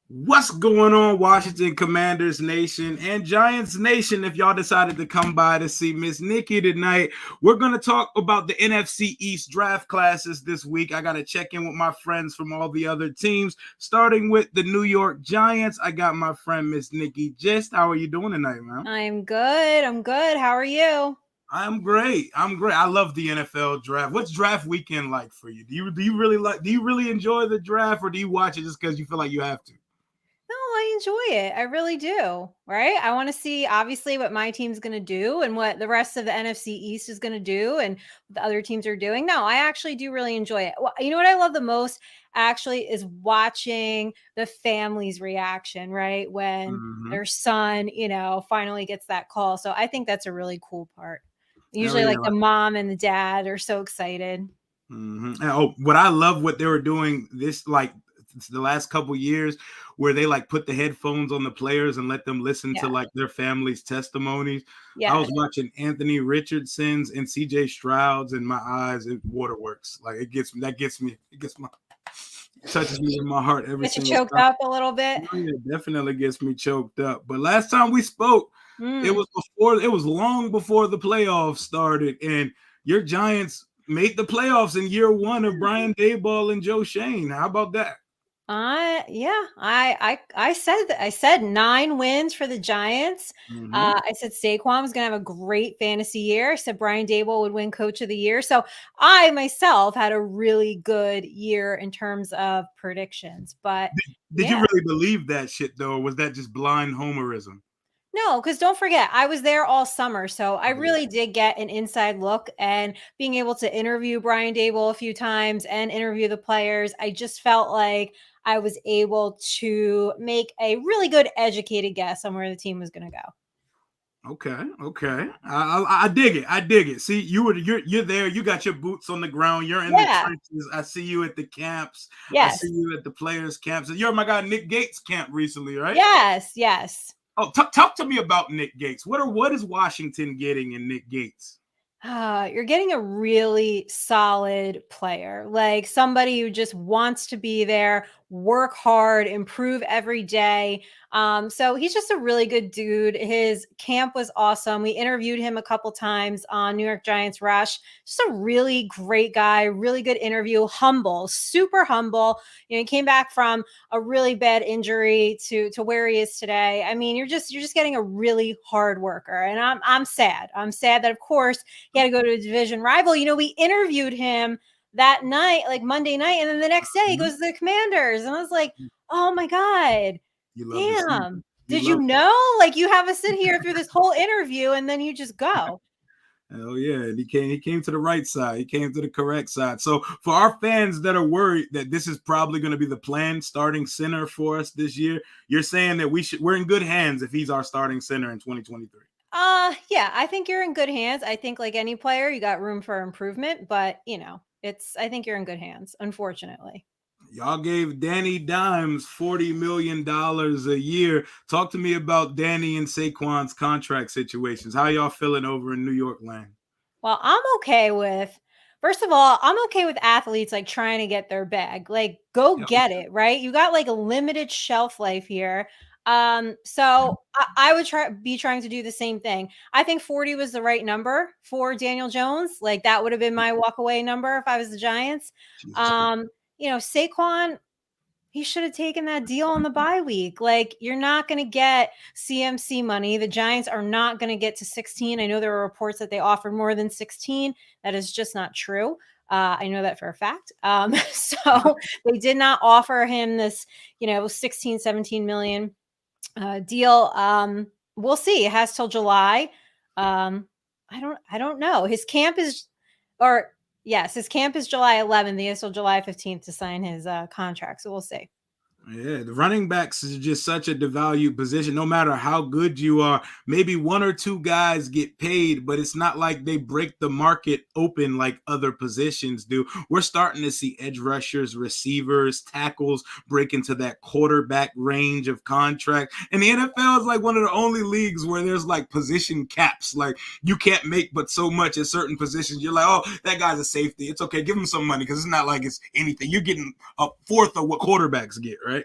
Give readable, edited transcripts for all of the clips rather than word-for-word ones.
What's going on, Washington Commanders Nation and Giants Nation? If y'all decided to come by to see Miss Nikki tonight, we're going to talk about the NFC East draft classes this week. I got to check in with my friends from all the other teams, starting with the New York Giants. I got my friend Miss Nikki. Just how are you doing tonight, man? I'm good. How are you? I'm great. I love the NFL draft. What's draft weekend like for you? Do you really enjoy the draft, or do you watch it just because you feel like you have to? No, I enjoy it. I really do. Right? I want to see obviously what my team's going to do and what the rest of the NFC East is going to do and what the other teams are doing. No, I actually do really enjoy it. Well, you know what I love the most actually is watching the family's reaction, right? When their son, finally gets that call. So I think that's a really cool part. Usually like the mom and the dad are so excited. Oh, what they were doing the last couple years, where they put the headphones on the players and let them listen to their family's testimonies. I was watching Anthony Richardson's and CJ Stroud's, and my eyes, waterworks. It touches me in my heart every single time. Choked up a little bit. It definitely gets me choked up. But last time we spoke, it was long before the playoffs started, and your Giants made the playoffs in year one of Brian Daboll and Joe Shane. How about that? I said 9 wins for the Giants. I said Saquon was going to have a great fantasy year. I said Brian Daboll would win Coach of the Year. So I myself had a really good year in terms of predictions. But did you really believe that shit though? Or was that just blind homerism? No, because don't forget, I was there all summer. So I really did get an inside look, and being able to interview Brian Daboll a few times and interview the players, I just felt like I was able to make a really good educated guess on where the team was going to go. Okay. I dig it. See, you're there. You got your boots on the ground. You're in the trenches. I see you at the camps. Yes. I see you at the players' camps. You're my guy Nick Gates' camp recently, right? Yes. Oh, talk to me about Nick Gates. What is Washington getting in Nick Gates? You're getting a really solid player, like somebody who just wants to be there, work hard, improve every day. So he's just a really good dude. His camp was awesome. We interviewed him a couple times on New York Giants Rush. Just a really great guy, really good interview, humble, super humble. He came back from a really bad injury to where he is today. I mean, you're just getting a really hard worker, and I'm sad. I'm sad that of course he had to go to a division rival. We interviewed him that night, like Monday night, and then the next day he goes to the Commanders, and I was like, oh my God. Damn. Did you know? You have us sit here through this whole interview and then you just go. Hell yeah. And he came to the right side. He came to the correct side. So for our fans that are worried that this is probably going to be the planned starting center for us this year, you're saying that we're in good hands if he's our starting center in 2023. Yeah, I think you're in good hands. I think like any player, you got room for improvement, but I think you're in good hands, unfortunately. Y'all gave Danny Dimes $40 million a year. Talk to me about Danny and Saquon's contract situations. How y'all feeling over in New York land? Well, first of all, I'm okay with athletes trying to get their bag. Go get it, right? You got a limited shelf life here. So I would be trying to do the same thing. I think 40 was the right number for Daniel Jones. That would have been my walkaway number if I was the Giants. Saquon, he should have taken that deal on the bye week. You're not going to get CMC money. The Giants are not going to get to 16. I know there were reports that they offered more than 16. That is just not true. I know that for a fact. So they did not offer him this, 16, 17 million deal. We'll see. It has till July. I don't know. His camp is or yes, his camp is July 11th. He has till July 15th to sign his contract. So we'll see. Yeah, the running backs is just such a devalued position. No matter how good you are, maybe one or two guys get paid, but it's not like they break the market open like other positions do. We're starting to see edge rushers, receivers, tackles break into that quarterback range of contract. And the NFL is like one of the only leagues where there's like position caps. Like you can't make but so much at certain positions. You're like, oh, that guy's a safety. It's okay. Give him some money because it's not like it's anything. You're getting a fourth of what quarterbacks get, right?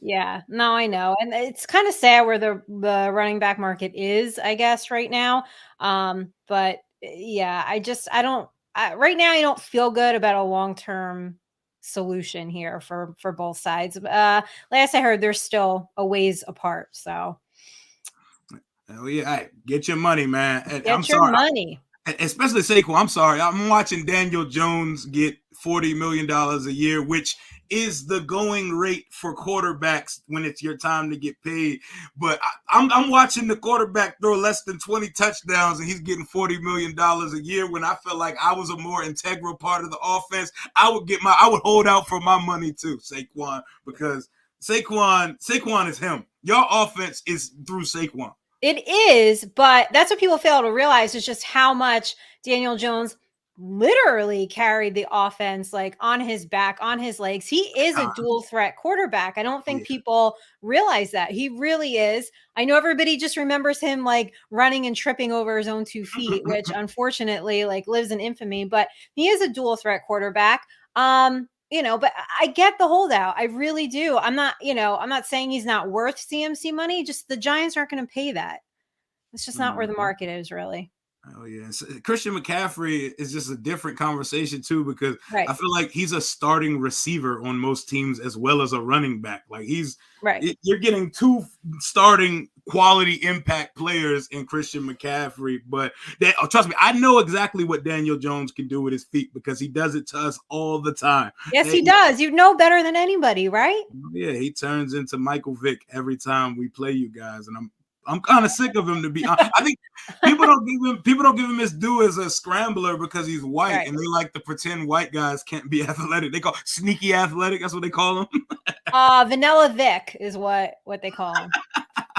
Yeah, no, I know. And it's kind of sad where the running back market is, I guess, right now. But yeah, I don't right now I don't feel good about a long-term solution here for both sides. Last I heard they're still a ways apart. So Oh yeah, hey, get your money, man. And I'm get your sorry, money. especially Saquon. I'm sorry. I'm watching Daniel Jones get $40 million a year, which is the going rate for quarterbacks when it's your time to get paid. But I'm watching the quarterback throw less than 20 touchdowns and he's getting $40 million a year. When I felt like I was a more integral part of the offense, I would hold out for my money too, Saquon, because Saquon is him. Your offense is through Saquon. It is, but that's what people fail to realize is just how much Daniel Jones literally carried the offense like on his back, on his legs. He is a dual threat quarterback. I don't think people realize that. He really is. I know everybody just remembers him like running and tripping over his own 2 feet, which unfortunately like lives in infamy, but he is a dual threat quarterback. But I get the holdout. I really do. I'm not saying he's not worth CMC money. Just the Giants aren't going to pay that. It's just not where the market is, really. Oh yeah, so Christian McCaffrey is just a different conversation too because Right. I feel like he's a starting receiver on most teams as well as a running back. Like you're getting two starting quality impact players in Christian McCaffrey. But trust me, I know exactly what Daniel Jones can do with his feet because he does it to us all the time. Yes, he does. You know better than anybody, right? Yeah, he turns into Michael Vick every time we play you guys, and I'm kind of sick of him, to be honest. I think people don't give him his due as a scrambler because he's white, right. And they like to pretend white guys can't be athletic. They call sneaky athletic. That's what they call him. Vanilla Vic is what they call him.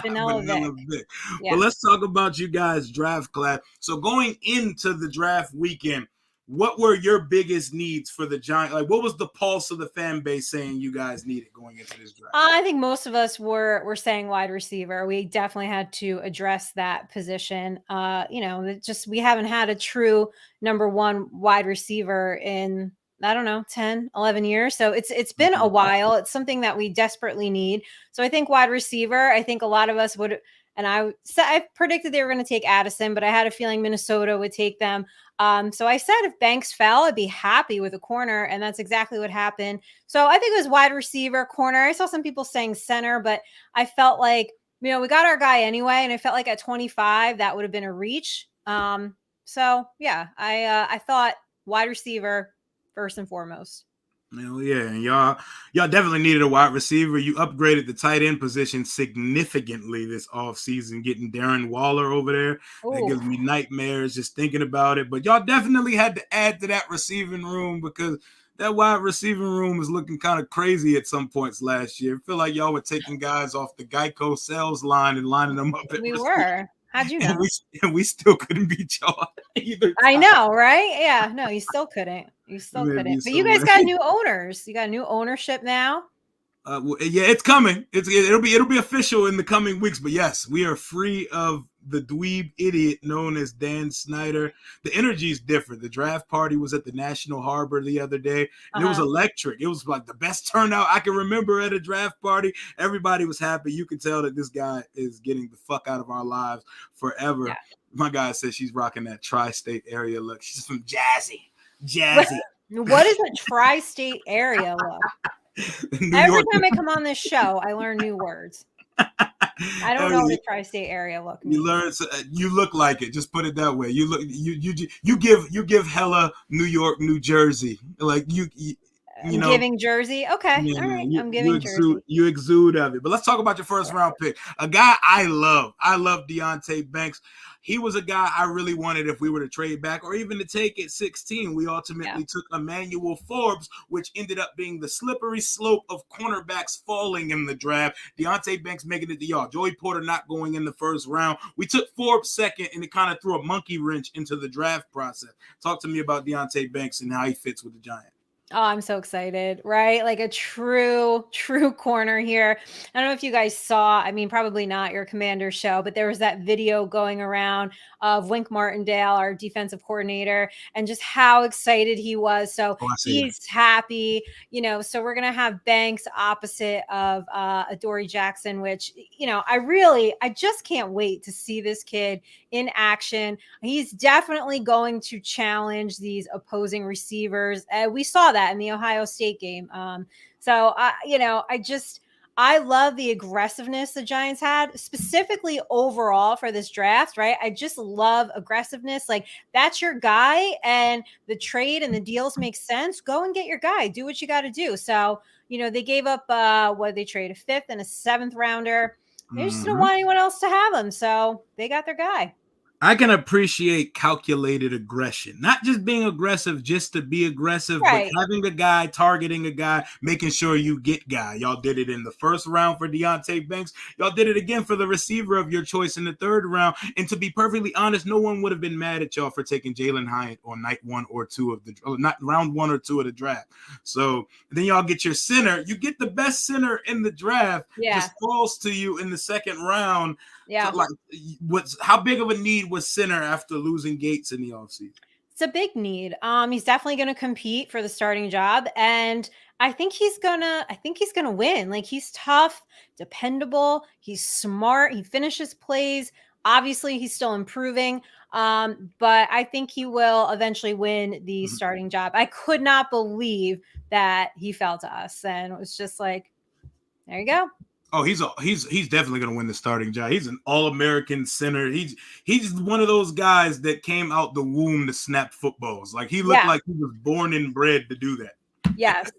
Vanilla Vic. Yeah. But let's talk about you guys' draft class. So going into the draft weekend, what were your biggest needs for the Giants? Like, what was the pulse of the fan base saying you guys needed going into this draft? I think most of us were saying wide receiver. We definitely had to address that position. We haven't had a true number one wide receiver in, I don't know, 10, 11 years. So it's been a while. It's something that we desperately need. So I think wide receiver, I think a lot of us would, and I predicted they were going to take Addison, but I had a feeling Minnesota would take them. So I said if Banks fell, I'd be happy with a corner, and that's exactly what happened. So I think it was wide receiver, corner. I saw some people saying center, but I felt like, we got our guy anyway, and I felt like at 25, that would have been a reach. So yeah, I thought wide receiver first and foremost. Oh yeah, and y'all definitely needed a wide receiver. You upgraded the tight end position significantly this offseason, getting Darren Waller over there. Ooh. That gives me nightmares just thinking about it. But y'all definitely had to add to that receiving room because that wide receiving room is looking kind of crazy at some points last year. I feel like y'all were taking guys off the Geico sales line and lining them up. We were. How'd you know? And we still couldn't beat y'all either time. I know, right? Yeah, no, you still couldn't. But you guys got new owners. You got new ownership now. Yeah, it's coming. It'll be official in the coming weeks. But yes, we are free of the dweeb idiot known as Dan Snyder. The energy is different. The draft party was at the National Harbor the other day, and it was electric. It was like the best turnout I can remember at a draft party. Everybody was happy. You can tell that this guy is getting the fuck out of our lives forever. Yeah. My guy says she's rocking that tri-state area look. She's from Jazzy. What is a tri-state area look? Every time I come on this show, I learn new words. I don't know what a tri-state area look means. You learn. You look like it. Just put it that way. You look. You give hella New York, New Jersey. Like you you know, Giving jersey. Okay. yeah, All right. man, I'm giving jersey. you exude of it. But let's talk about your first round pick. A guy I love. I love Deonte Banks. He was a guy I really wanted if we were to trade back or even to take at 16. We Yeah. ultimately took Emmanuel Forbes, which ended up being the slippery slope of cornerbacks falling in the draft. Deonte Banks making it to y'all. Joey Porter not going in the first round. We took Forbes second, and it kind of threw a monkey wrench into the draft process. Talk to me about Deonte Banks and how he fits with the Giants. Oh, I'm so excited, right? Like a true corner here. I don't know if you guys saw, I mean, probably not your commander show, but there was that video going around of Wink Martindale, our defensive coordinator, and just how excited he was. So Oh, I see that. he's happy, so we're going to have Banks opposite of Adoree Jackson, which, I just can't wait to see this kid in action. He's definitely going to challenge these opposing receivers. We saw that in the Ohio State game. I love the aggressiveness the Giants had, specifically overall for this draft, right? I just love aggressiveness. Like, that's your guy, and the trade and the deals make sense. Go and get your guy. Do what you got to do. So, they gave up they trade a 5th and a 7th rounder. They just don't want anyone else to have them. So they got their guy. I can appreciate calculated aggression, not just being aggressive just to be aggressive, Right. but having a guy, targeting a guy, making sure you get guy. Y'all did it in the first round for Deonte Banks. Y'all did it again for the receiver of your choice in the third round. And to be perfectly honest, no one would have been mad at y'all for taking Jalen Hyatt on night 1 or 2 of not round 1 or 2 of the draft. So then y'all get your center. You get the best center in the draft. Yeah. Just falls to you in the second round. Yeah. So, how big of a need was center after losing Gates in the offseason? It's a big need. He's definitely going to compete for the starting job, and I think he's gonna win. Like, he's tough, dependable, he's smart, he finishes plays. Obviously, he's still improving, but I think he will eventually win the starting job. I could not believe that he fell to us, and it was just like, there you go. Oh, he's definitely going to win the starting job. He's an All-American center. He's one of those guys that came out the womb to snap footballs. Like, he looked like he was born and bred to do that. Yes.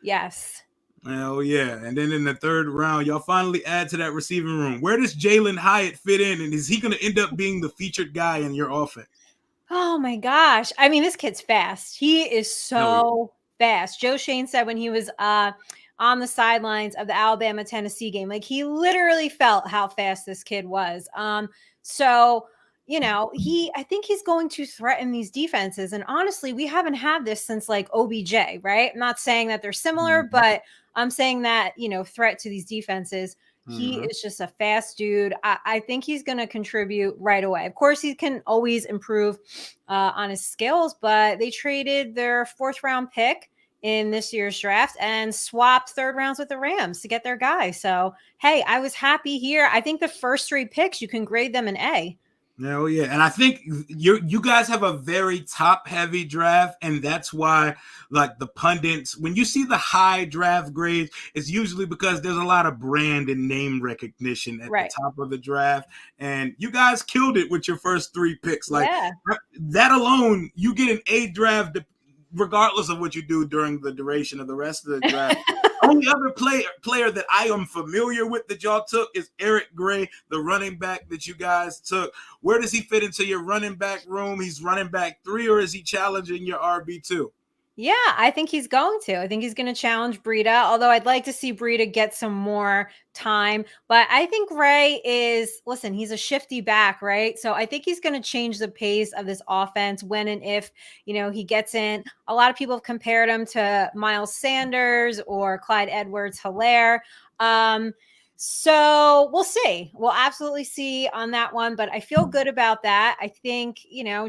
Yes. Hell yeah. And then in the third round, y'all finally add to that receiving room. Where does Jalen Hyatt fit in? And is he going to end up being the featured guy in your offense? Oh my gosh. I mean, this kid's fast. He is so fast. Joe Shane said when he was on the sidelines of the Alabama-Tennessee game, like, he literally felt how fast this kid was. I think he's going to threaten these defenses. And honestly, we haven't had this since like OBJ, right? I'm not saying that they're similar, but I'm saying that, threat to these defenses. He is just a fast dude. I think he's going to contribute right away. Of course, he can always improve on his skills, but they traded their 4th round pick in this year's draft and swapped 3rd rounds with the Rams to get their guy. So, hey, I was happy here. I think the first 3 picks, you can grade them an A. Oh yeah, and I think you guys have a very top-heavy draft, and that's why, like, the pundits, when you see the high draft grades, it's usually because there's a lot of brand and name recognition at the top of the draft, and you guys killed it with your first 3 picks. Like, that alone, you get an A draft regardless of what you do during the duration of the rest of the draft. Only other player that I am familiar with that y'all took is Eric Gray, the running back that you guys took. Where does he fit into your running back room? He's running back 3, or is he challenging your RB2? Yeah, I think he's going to. I think he's going to challenge Breida, although I'd like to see Breida get some more time. But I think Ray he's a shifty back, right? So I think he's going to change the pace of this offense when and if, he gets in. A lot of people have compared him to Miles Sanders or Clyde Edwards-Helaire. So we'll see. We'll absolutely see on that one, but I feel good about that. I think,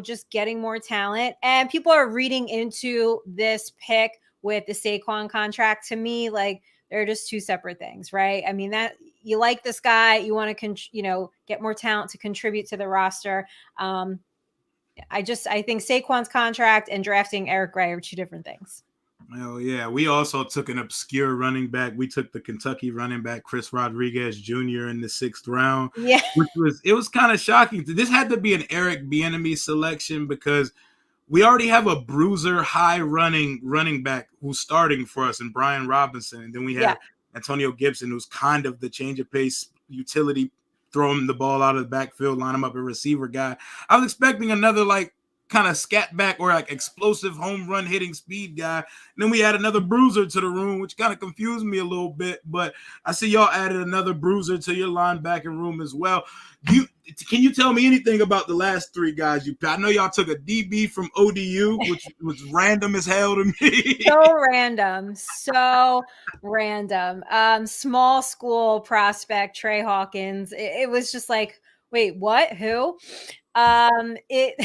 just getting more talent, and people are reading into this pick with the Saquon contract. To me, like, they're just 2 separate things, right? I mean, that you like this guy, you want to, get more talent to contribute to the roster. I think Saquon's contract and drafting Eric Gray are 2 different things. Oh, yeah. We also took an obscure running back. We took the Kentucky running back, Chris Rodriguez Jr. in the 6th round. Yeah. It was kind of shocking. This had to be an Eric Bieniemy selection because we already have a bruiser, high running back who's starting for us, and Brian Robinson, and then we Yeah. have Antonio Gibson, who's kind of the change of pace utility, throw him the ball out of the backfield, line him up a receiver guy. I was expecting another like kind of scat back or like explosive home run hitting speed guy. And then we add another bruiser to the room, which kind of confused me a little bit. But I see y'all added another bruiser to your linebacker room as well. Can you tell me anything about the last three guys you picked? I know y'all took a DB from ODU, which was random as hell to me. So random. So random. Small school prospect Trey Hawkins. It was just like, wait, what? Who? It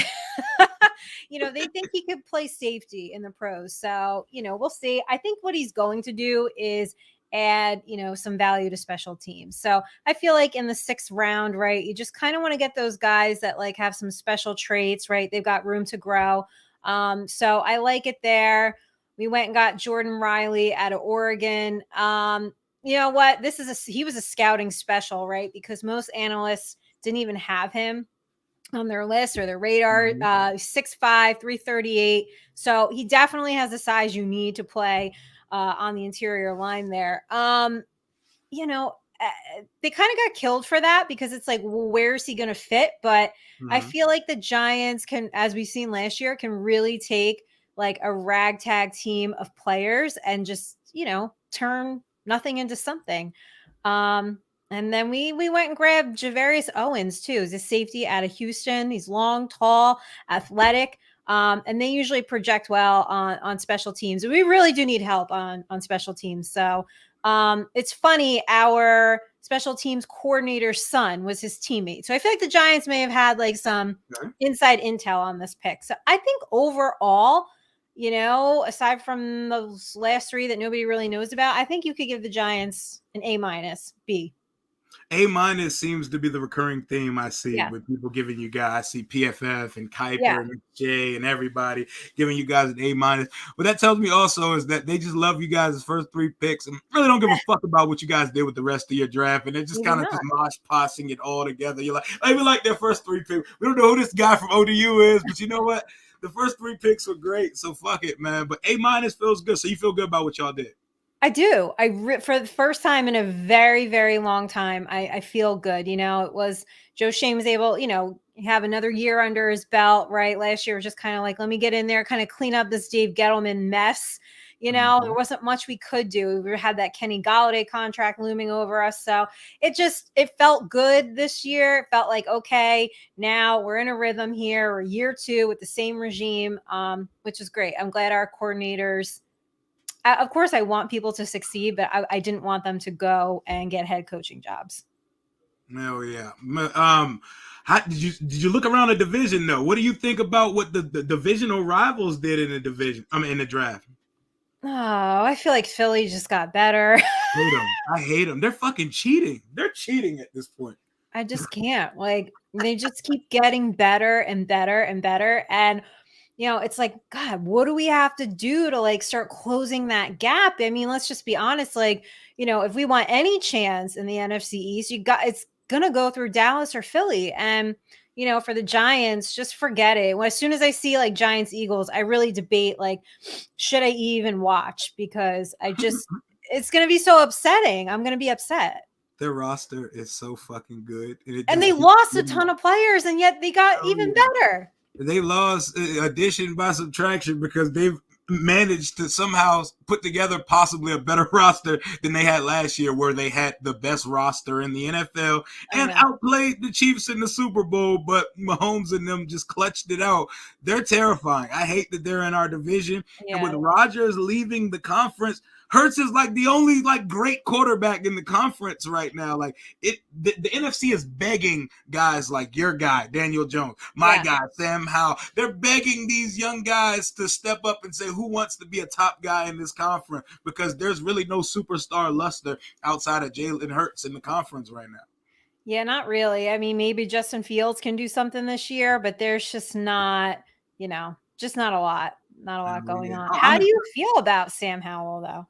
they think he could play safety in the pros. So, we'll see. I think what he's going to do is add, some value to special teams. So I feel like in the 6th round, right, you just kind of want to get those guys that like have some special traits, right? They've got room to grow. So I like it there. We went and got Jordan Riley out of Oregon. You know what? He was a scouting special, right? Because most analysts didn't even have him on their list or their radar. 6'5", 338. So he definitely has the size you need to play on the interior line there. They kind of got killed for that because it's like, well, where is he going to fit? But I feel like the Giants can, as we've seen last year, can really take like a ragtag team of players and just, turn nothing into something. And then we went and grabbed Javarius Owens too. He's a safety out of Houston. He's long, tall, athletic. And they usually project well on special teams. We really do need help on special teams. So it's funny, our special teams coordinator's son was his teammate. So I feel like the Giants may have had like some inside intel on this pick. So I think overall, aside from those last 3 that nobody really knows about, I think you could give the Giants an A-, B. A- seems to be the recurring theme I see with people giving you guys. I see PFF and Kuiper and Jay and everybody giving you guys an A-. What that tells me also is that they just love you guys' first 3 picks and really don't give a fuck about what you guys did with the rest of your draft. And they're just kind of just mosh-possing it all together. You're like, I even like their first 3 picks. We don't know who this guy from ODU is, but you know what? The first 3 picks were great. So fuck it, man. But A- feels good. So you feel good about what y'all did. I do. For the first time in a very, very long time, I feel good. It was Joe Shane was able, have another year under his belt, right? Last year was just kind of like, let me get in there, kind of clean up this Dave Gettleman mess. There wasn't much we could do. We had that Kenny Golladay contract looming over us. So it felt good this year. It felt like, okay, now we're in a rhythm here. We're year 2 with the same regime, which is great. I'm glad our coordinators, of course, I want people to succeed, but I didn't want them to go and get head coaching jobs. Hell yeah. How did you look around the division though? What do you think about what the divisional rivals did in the division? In the draft. Oh, I feel like Philly just got better. I hate them. They're fucking cheating. They're cheating at this point. I just can't. Like, they just keep getting better and better and better. And it's like, God, what do we have to do to like start closing that gap? I mean, let's just be honest. Like, if we want any chance in the NFC East, it's going to go through Dallas or Philly. And, for the Giants, just forget it. As soon as I see like Giants Eagles, I really debate like, should I even watch? Because it's going to be so upsetting. I'm going to be upset. Their roster is so fucking good. And they lost a ton of players and yet they got even better. They lost addition by subtraction because they've managed to somehow put together possibly a better roster than they had last year, where they had the best roster in the NFL and outplayed the Chiefs in the Super Bowl, but Mahomes and them just clutched it out. They're terrifying. I hate that they're in our division. And with Rodgers leaving the conference, Hurts is like the only like great quarterback in the conference right now. Like the NFC is begging guys like your guy, Daniel Jones, my guy, Sam Howell. They're begging these young guys to step up and say who wants to be a top guy in this conference, because there's really no superstar luster outside of Jalen Hurts in the conference right now. Yeah, not really. I mean, maybe Justin Fields can do something this year, but there's just not, just not a lot going on. How do you feel about Sam Howell though?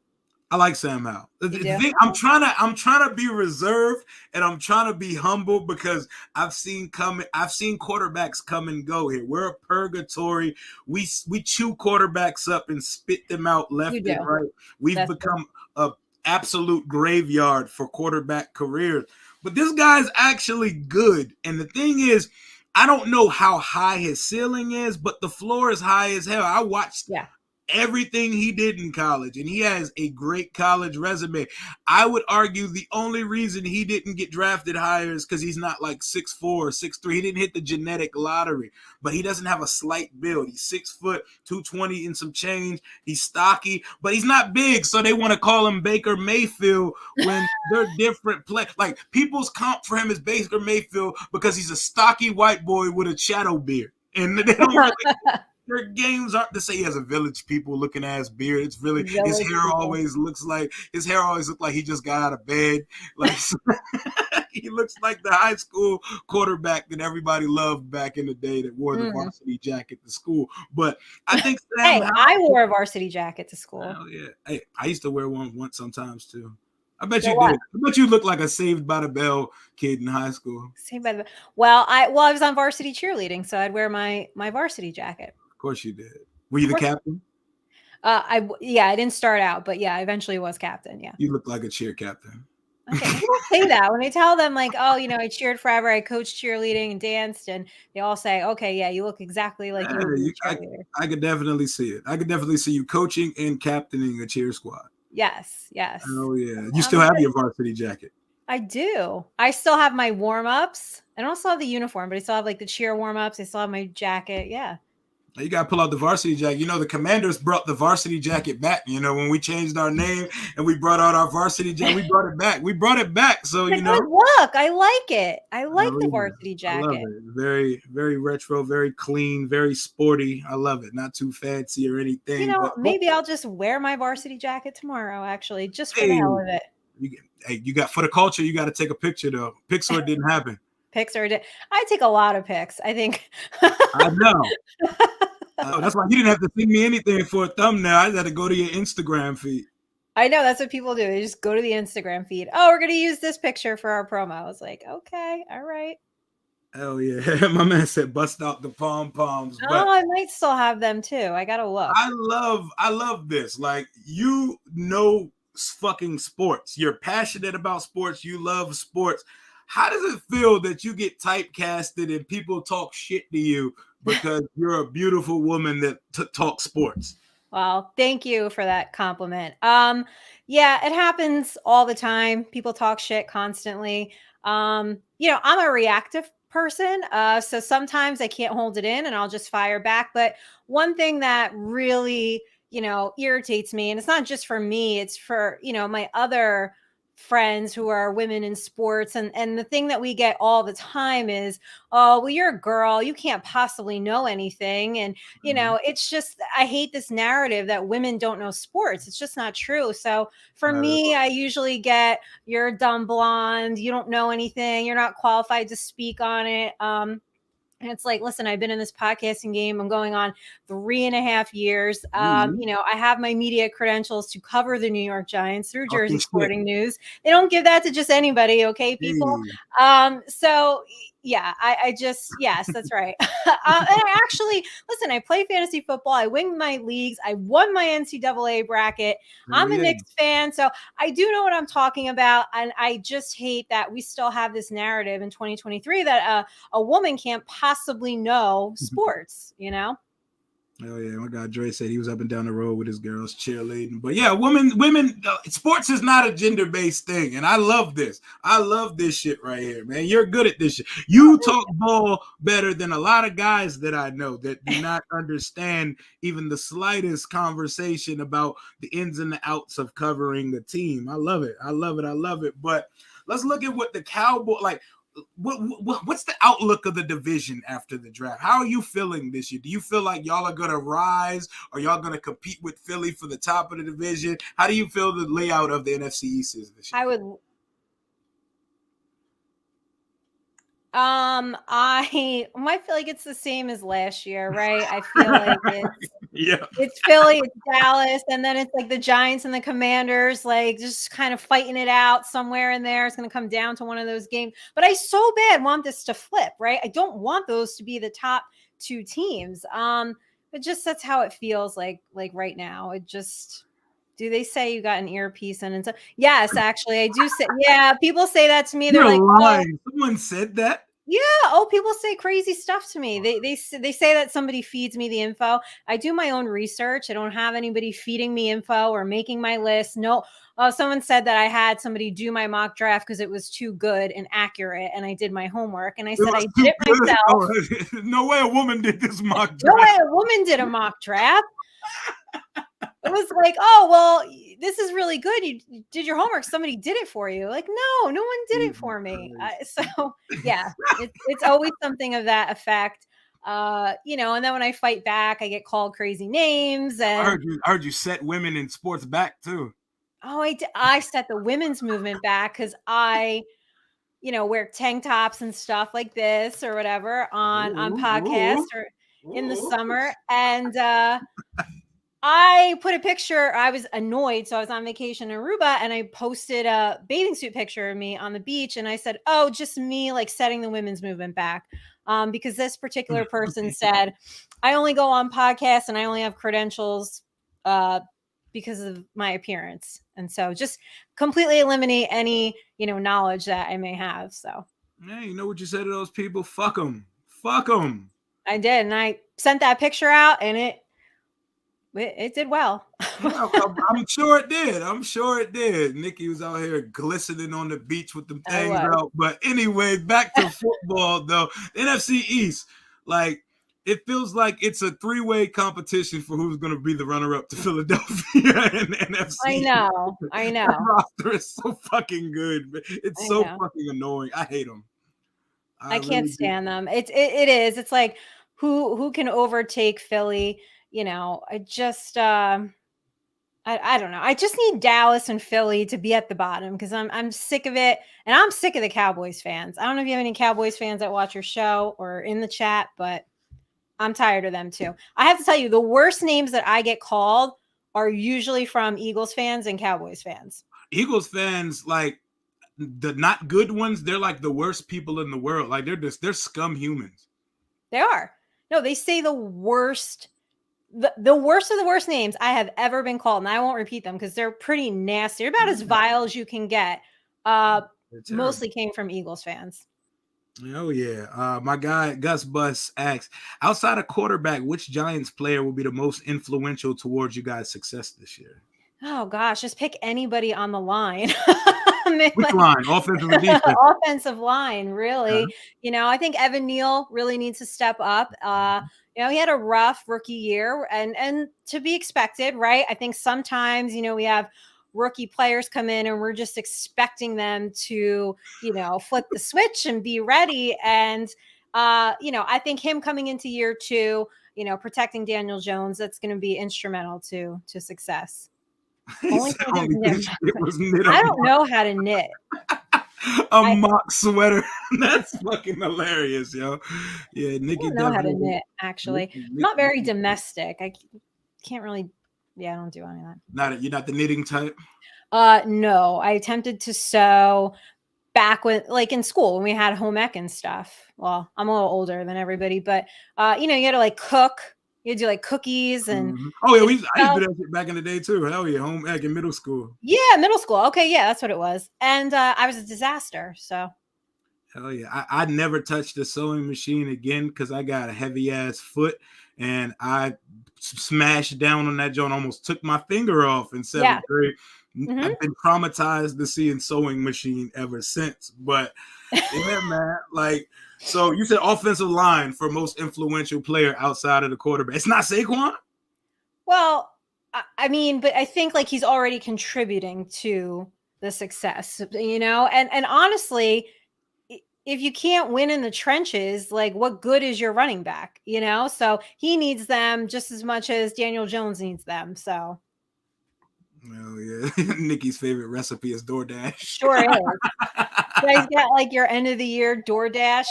I like Sam Howell. The You do? thing, I'm trying to be reserved and I'm trying to be humble because I've seen quarterbacks come and go here. We're a purgatory. We chew quarterbacks up and spit them out You left and do. right. We've That's true. become a absolute graveyard for quarterback careers. But this guy's actually good. And the thing is, I don't know how high his ceiling is, but the floor is high as hell. I watched Yeah. everything he did in college, and he has a great college resume. I would argue the only reason he didn't get drafted higher is because he's not like 6'4" or 6'3". He didn't hit the genetic lottery, but he doesn't have a slight build. He's 6 foot, 220 and some change. He's stocky, but he's not big, so they want to call him Baker Mayfield when they're different play. Like, people's comp for him is Baker Mayfield because he's a stocky white boy with a shadow beard. And they don't really their games aren't to say he has a Village People looking ass beard. It's really his Village hair people. always looks like he just got out of bed. Like he looks like the high school quarterback that everybody loved back in the day that wore the varsity jacket to school. But I think Sam Hey, I wore a varsity jacket to school. Oh yeah. Hey, I used to wear one once sometimes too. I bet So you what? did. I bet you look like a Saved by the Bell kid in high school. Saved by the Well, I was on varsity cheerleading, so I'd wear my varsity jacket. Of course you did. Were you the captain? I didn't start out, but yeah, I eventually was captain. Yeah. You look like a cheer captain. Okay. People say that when I tell them, like, oh, I cheered forever, I coached cheerleading and danced, and they all say, okay, yeah, you look exactly like you would be a cheerleader. I could definitely see it. I could definitely see you coaching and captaining a cheer squad. Yes. Oh yeah. You still have your varsity jacket? I do. I still have my warm-ups. I don't still have the uniform, but I still have like the cheer warm-ups. I still have my jacket. Yeah. You got to pull out the varsity jacket. The Commanders brought the varsity jacket back. When we changed our name and we brought out our varsity jacket, we brought it back. So, Good look. I like it. I like the varsity jacket. I love it. Very, very retro, very clean, very sporty. I love it. Not too fancy or anything. Maybe I'll just wear my varsity jacket tomorrow, actually, just for the hell of it. You got for the culture, you got to take a picture though. Pixar didn't happen. I take a lot of pics, I think. I know. That's why you didn't have to send me anything for a thumbnail. I just had to go to your Instagram feed. I know, that's what people do. They just go to the Instagram feed. Oh, we're going to use this picture for our promo. I was like, okay, all right. Hell yeah. My man said bust out the pom-poms. Oh, I might still have them too. I got to look. I love this. Like, fucking sports. You're passionate about sports. You love sports. How does it feel that you get typecasted and people talk shit to you because you're a beautiful woman that talks sports? Well, thank you for that compliment. Yeah, it happens all the time. People talk shit constantly. I'm a reactive person. So sometimes I can't hold it in and I'll just fire back. But one thing that really, irritates me, and it's not just for me, it's for, my other friends who are women in sports, and the thing that we get all the time is, oh, well, you're a girl, you can't possibly know anything. And it's just, I hate this narrative that women don't know sports. It's just not true. So for me, I usually get, you're a dumb blonde, you don't know anything, you're not qualified to speak on it. And it's like, listen, I've been in this podcasting game. I'm going on 3.5 years. I have my media credentials to cover the New York Giants through Jersey Sporting News. They don't give that to just anybody. Okay, people. So yeah, I just, yes, that's right. And I actually, listen, I play fantasy football. I win my leagues. I won my NCAA bracket. I'm a Knicks fan. So I do know what I'm talking about. And I just hate that we still have this narrative in 2023 that a woman can't possibly know sports, Oh yeah, my guy Dre said he was up and down the road with his girls cheerleading. But yeah, women, sports is not a gender-based thing, and I love this. I love this shit right here, man. You're good at this shit. You talk ball better than a lot of guys that I know that do not understand even the slightest conversation about the ins and the outs of covering the team. I love it. I love it. I love it. But let's look at what the Cowboys like. What's the outlook of the division after the draft? How are you feeling this year? Do you feel like y'all are going to rise? Or y'all going to compete with Philly for the top of the division? How do you feel the layout of the NFC East is this year? I might feel like it's the same as last year, right? I feel like Yeah. It's Philly, it's Dallas, and then it's like the Giants and the Commanders, like just kind of fighting it out somewhere in there. It's going to come down to one of those games. But I so bad want this to flip, right? I don't want those to be the top two teams. But just that's how it feels like right now. It just, do they say you got an earpiece in and so? Yes, actually, I do say. Yeah, people say that to me. They're You're like, oh, lying. Someone said that. yeah. Oh, people say crazy stuff to me. They say that somebody feeds me the info. I do my own research. I don't have anybody feeding me info or making my list. No. Oh, someone said that I had somebody do my mock draft because it was too good and accurate, and I did my homework. And I said I did it myself. Oh, no way a woman did this mock draft. No way a woman did a mock draft. It was like, oh, well, this is really good. You did your homework. Somebody did it for you. Like, no one did it for me. So yeah, it's always something of that effect. And then when I fight back, I get called crazy names. And I heard you set women in sports back too. Oh, I set the women's movement back because I wear tank tops and stuff like this or whatever on podcasts or in the summer. And I put a picture. I was annoyed. So I was on vacation in Aruba and I posted a bathing suit picture of me on the beach. And I said, oh, just me like setting the women's movement back. Because this particular person said, I only go on podcasts and I only have credentials because of my appearance. And so just completely eliminate any, knowledge that I may have. So, yeah, you know what you said to those people? Fuck them. Fuck them. I did. And I sent that picture out and it did well. I'm sure it did. I'm sure it did. Nikki was out here glistening on the beach with them things out. But anyway, back to football though. The NFC East, like it feels like it's a three-way competition for who's going to be the runner-up to Philadelphia and the NFC. I know. That roster is so fucking good. It's so fucking annoying. I hate them. I can't stand them. It is. It's like who can overtake Philly? I just I don't know. I just need Dallas and Philly to be at the bottom because I'm sick of it. And I'm sick of the Cowboys fans. I don't know if you have any Cowboys fans that watch your show or in the chat, but I'm tired of them too. I have to tell you, the worst names that I get called are usually from Eagles fans and Cowboys fans. Eagles fans, like the not good ones, they're like the worst people in the world. Like they're scum humans. They are. No, they say the worst. The worst of the worst names I have ever been called, and I won't repeat them because they're pretty nasty. They're about as vile as you can get. Mostly came from Eagles fans. Oh yeah. My guy Gus Bus asks, outside of quarterback, which Giants player will be the most influential towards you guys' success this year? Oh gosh, just pick anybody on the line. Which line? Offensive or defense? Offensive line, really. I think Evan Neal really needs to step up. He had a rough rookie year and to be expected, right? I think sometimes, we have rookie players come in and we're just expecting them to, flip the switch and be ready. And, I think him coming into year two, protecting Daniel Jones, that's going to be instrumental to success. I don't know how to knit. A mock sweater. That's fucking hilarious, yo. Yeah, Nikki. I don't know how to knit, actually. I'm not very domestic. I can't really. Yeah, I don't do any of that. You're not the knitting type? No. I attempted to sew back when, like in school, when we had home ec and stuff. Well, I'm a little older than everybody, but you had to like cook. You do like cookies and I used to do that shit back in the day too. Hell yeah, home ec in middle school. Yeah, middle school. Okay, yeah, that's what it was. And I was a disaster. So hell yeah. I never touched the sewing machine again because I got a heavy ass foot and I smashed down on that joint, almost took my finger off in seventh grade. I've been traumatized to seeing sewing machine ever since. But yeah, man, like. So you said offensive line for most influential player outside of the quarterback. It's not Saquon? Well, I mean, but I think like he's already contributing to the success, and honestly, if you can't win in the trenches, like what good is your running back, So he needs them just as much as Daniel Jones needs them. So. Oh yeah, Nikki's favorite recipe is DoorDash. Sure is. You guys got like your end of the year DoorDash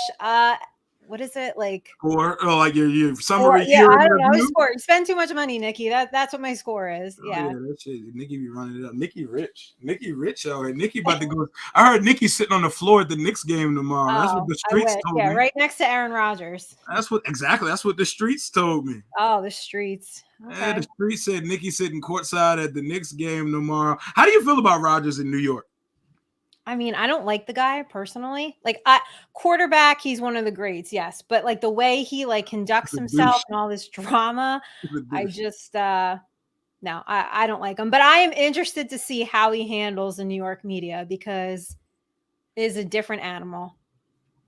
what is it like? Or like your Or summary yeah, year in I don't know. review. Score. You spend too much money, Nikki. That's what my score is. Oh yeah, Yeah. that shit. Nikki be running it up. Nikki rich. Nikki rich out here. Nikki about to go. I heard Nikki sitting on the floor at the Knicks game tomorrow. That's what Oh, the I streets wish. told Yeah, me. right next to Aaron Rodgers. That's what the streets told me. Oh, the streets. Yeah, the Okay. streets said Nikki sitting courtside at the Knicks game tomorrow. How do you feel about Rodgers in New York? I mean, I don't like the guy personally. Like, quarterback, he's one of the greats, yes. But like the way he like conducts He's a himself douche. and all this drama, He's a I douche. just no, I don't like him. But I am interested to see how he handles the New York media because it is a different animal.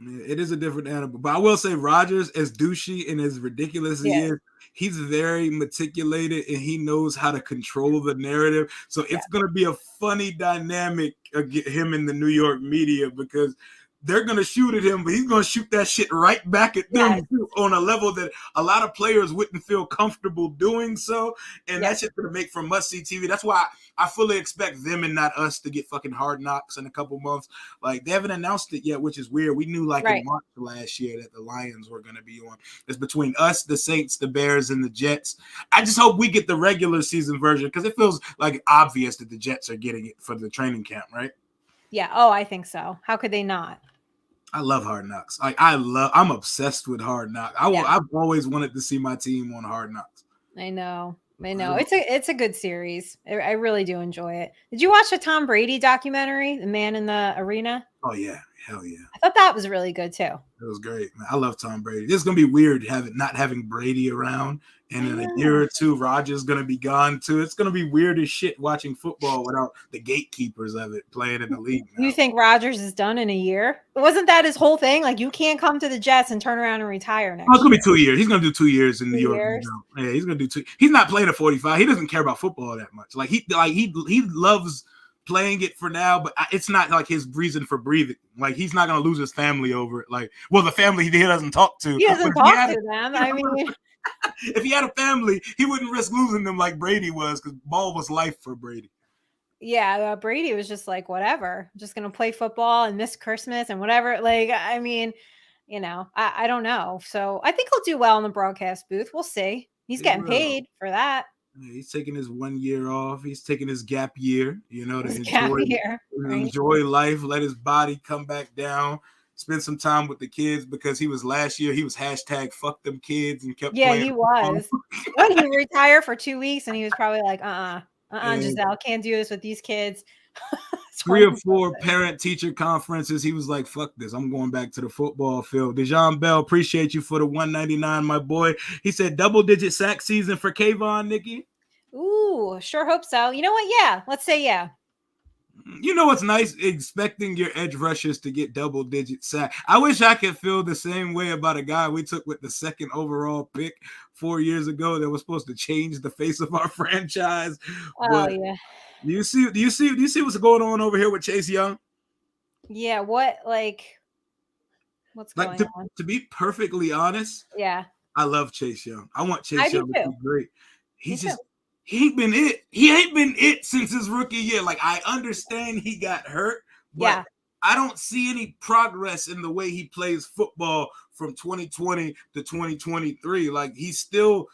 It is a different animal, but I will say Rodgers, as douchey and as ridiculous as he Yeah. is, he's very meticulated and he knows how to control the narrative. So Yeah. it's going to be a funny dynamic him in the New York media because they're going to shoot at him, but he's going to shoot that shit right back at them Yes. on a level that a lot of players wouldn't feel comfortable doing so. And Yes. that's just going to make for must-see TV. That's why I fully expect them and not us to get fucking Hard Knocks in a couple months. Like, they haven't announced it yet, which is weird. We knew like Right. in March last year that the Lions were going to be on. It's between us, the Saints, the Bears, and the Jets. I just hope we get the regular season version because it feels like obvious that the Jets are getting it for the training camp, right? Yeah. Oh, I think so. How could they not? I love Hard Knocks. I'm obsessed with Hard Knocks. I've always wanted to see my team on Hard Knocks. I know. It's a good series. I really do enjoy it. Did you watch the Tom Brady documentary, The Man in the Arena? Oh yeah, hell yeah. I thought that was really good too. It was great, man. I love Tom Brady. This is gonna be weird not having Brady around, and in a year or two, Rodgers gonna be gone too. It's gonna be weird as shit watching football without the gatekeepers of it playing in the league now. You think Rodgers is done in a year? Wasn't that his whole thing? Like, you can't come to the Jets and turn around and retire next year. It's gonna be 2 years. He's gonna do 2 years in New York. Years? Yeah, he's gonna do 2. He's not playing at 45. He doesn't care about football that much. Like he loves playing it for now, but it's not like his reason for breathing. Like, he's not gonna lose his family over it. Like, well, the family he doesn't talk to. He doesn't talk to them. I mean, if he had a family, he wouldn't risk losing them like Brady was, because ball was life for Brady. yeah, Brady was just like, whatever, I'm just gonna play football and miss Christmas and whatever. Like, I mean, I don't know. So I think he'll do well in the broadcast booth. We'll see. He's getting paid for that. Yeah, he's taking his 1 year off. He's taking his gap year, to enjoy life, let his body come back down, spend some time with the kids, because he was last year, he was hashtag fuck them kids and kept playing. He was. When he retired for 2 weeks and he was probably like, Giselle, can't do this with these kids. 3 or 4 parent-teacher conferences. He was like, fuck this. I'm going back to the football field. Dejon Bell, appreciate you for the $1.99, my boy. He said double-digit sack season for Kayvon, Nikki. Ooh, sure hope so. You know what? Yeah, let's say yeah. You know what's nice? Expecting your edge rushers to get double-digit sack. I wish I could feel the same way about a guy we took with the 2nd overall pick 4 years ago that was supposed to change the face of our franchise. Oh, yeah. Do you see what's going on over here with Chase Young? Yeah, what's going on? To be perfectly honest, yeah, I love Chase Young. I want Chase Young to be great. He ain't been it. He ain't been it since his rookie year. Like, I understand he got hurt, but I don't see any progress in the way he plays football from 2020 to 2023. Like, he still